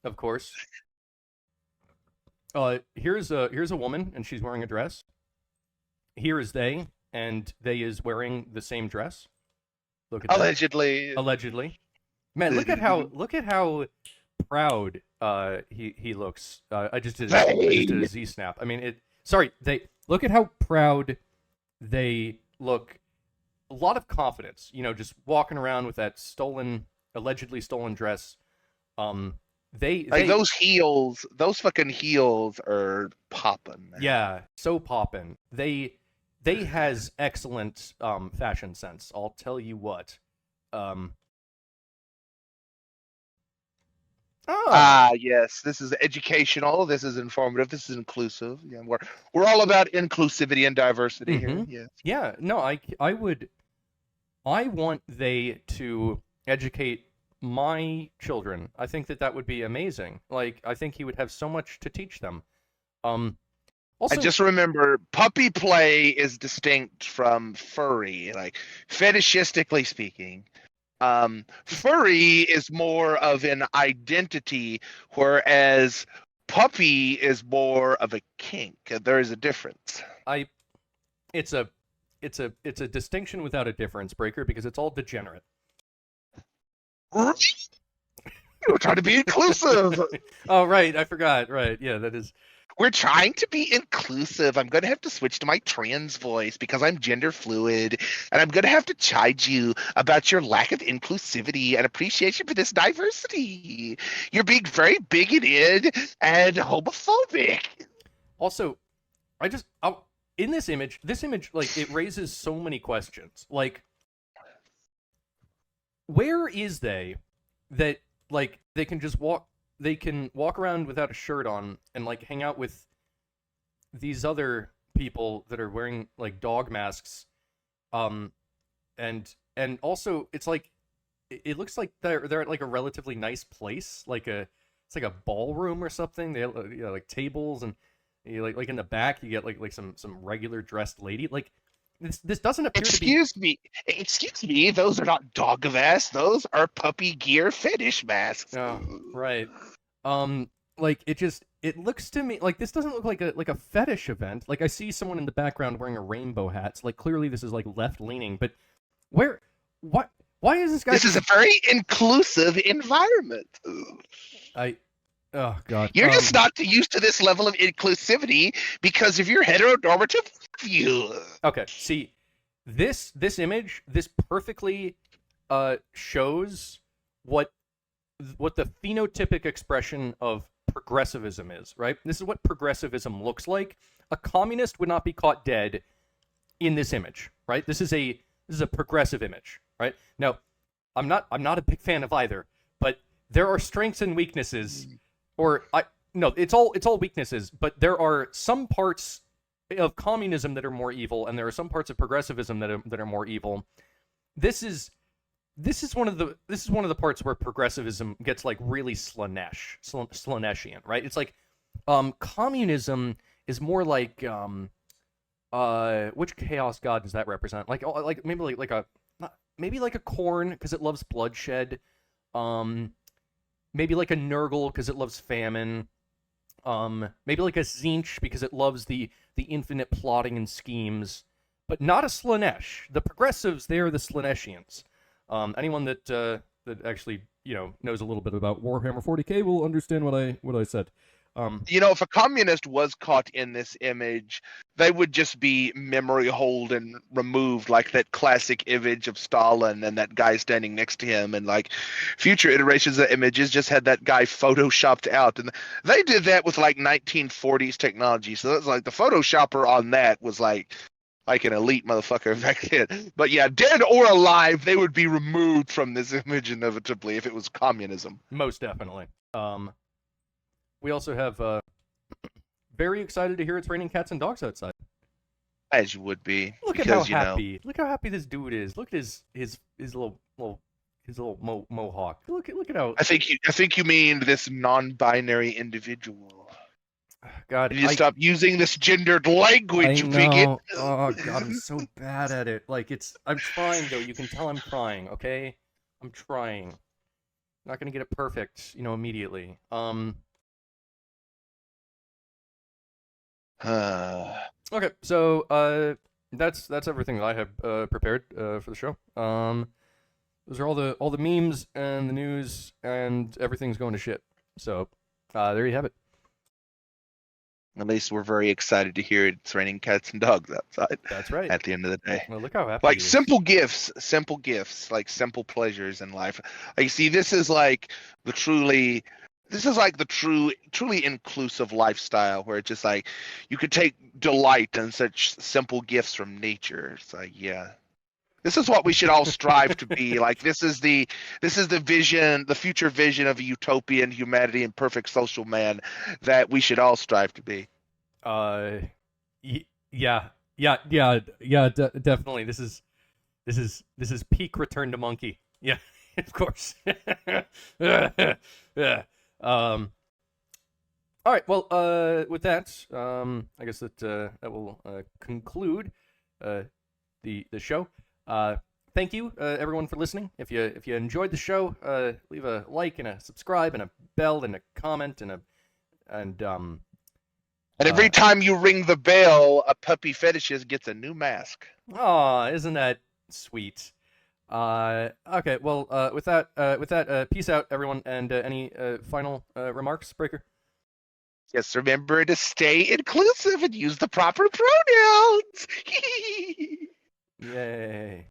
B: of course. Here's a woman, and she's wearing a dress. Here is they, and they is wearing the same dress. Look at
C: allegedly.
B: That. Allegedly. Man, look at how proud he looks. I just did a Z snap. I mean, look at how proud they look. A lot of confidence, just walking around with that allegedly stolen dress.
C: Those heels, those fucking heels are popping.
B: Yeah, so popping. They has excellent fashion sense. I'll tell you what.
C: Yes, this is educational. This is informative. This is inclusive. Yeah, we're all about inclusivity and diversity here. Yes.
B: Yeah. No, I want they to educate my children. I think that would be amazing. Like, I think he would have so much to teach them. Also,
C: and just remember, puppy play is distinct from furry. Like, fetishistically speaking, furry is more of an identity, whereas puppy is more of a kink. There is a difference.
B: It's a it's a distinction without a difference, Breaker, because it's all degenerate.
C: We're trying to be inclusive.
B: Oh, right, I forgot. Right, yeah, that is.
C: We're trying to be inclusive. I'm going to have to switch to my trans voice because I'm gender fluid, and I'm going to have to chide you about your lack of inclusivity and appreciation for this diversity. You're being very bigoted and homophobic.
B: Also, in this image, like, it raises so many questions. Like, where is they that, like, they can walk around without a shirt on and, like, hang out with these other people that are wearing, like, dog masks, and also it's like it looks like they're at, like, a relatively nice place, it's like a ballroom or something. They have, like, tables, and you, like in the back you get like some regular dressed lady. Like, this doesn't appear to be.
C: Excuse me, those are not dog masks. Those are puppy gear fetish masks.
B: Oh, right. Like, it looks to me like this doesn't look like a fetish event. Like, I see someone in the background wearing a rainbow hat. So, like, clearly this is, like, left leaning. But why is this guy?
C: This is a very inclusive environment.
B: Oh God.
C: You're just not used to this level of inclusivity because of your heteronormative view.
B: Okay, see, this image, this perfectly shows what the phenotypic expression of progressivism is, right? This is what progressivism looks like. A communist would not be caught dead in this image, right? This is a progressive image, right? Now, I'm not a big fan of either, but there are strengths and weaknesses, it's all weaknesses, but there are some parts of communism that are more evil, and there are some parts of progressivism that are more evil. This is one of the parts where progressivism gets, like, really Slaneshian, right? It's like communism is more like which chaos god does that represent? Like maybe like a corn because it loves bloodshed. Maybe like a Nurgle because it loves famine. Maybe like a Tzeentch because it loves the infinite plotting and schemes. But not a Slanesh. The progressives, they're the Slaneshians. Anyone that actually knows a little bit about Warhammer 40k will understand what I said.
C: If a communist was caught in this image, they would just be memory holed and removed, like that classic image of Stalin and that guy standing next to him, and like future iterations of images just had that guy photoshopped out, and they did that with like 1940s technology. So that's like the photoshopper on that was like an elite motherfucker back then. But yeah, dead or alive, they would be removed from this image inevitably if it was communism.
B: Most definitely. We also have very excited to hear it's raining cats and dogs outside.
C: As you would be.
B: Look at how happy. Look how happy this dude is. Look at his little mohawk. Look at how.
C: I think you mean this non-binary individual.
B: God,
C: you stop using this gendered language, you bigot.
B: Oh God, I'm so bad at it. Like, I'm trying though. You can tell I'm trying. Okay, I'm trying. Not gonna get it perfect, immediately. Okay, so that's everything that I have prepared for the show. Those are all the memes and the news, and everything's going to shit. So there you have it.
C: At least we're very excited to hear it's raining cats and dogs outside.
B: That's right.
C: At the end of the day.
B: Well, look how happy.
C: Like simple gifts, like simple pleasures in life. Like, you see, this is like the truly inclusive lifestyle where it's just like you could take delight in such simple gifts from nature. It's like, yeah. This is what we should all strive to be. Like, this is the vision, the future vision of a utopian humanity and perfect social man that we should all strive to be.
B: Yeah, definitely. This is peak Return to Monkey. Yeah, of course. Yeah. All right. Well, with that, I guess that will conclude the show. Thank you, everyone, for listening. If you enjoyed the show, leave a like and a subscribe and a bell and a comment and
C: And every time you ring the bell, a puppy fetishist gets a new mask.
B: Oh, isn't that sweet? Okay, well, with that, peace out, everyone. And any final remarks, Breaker?
C: Just remember to stay inclusive and use the proper pronouns.
B: Yay.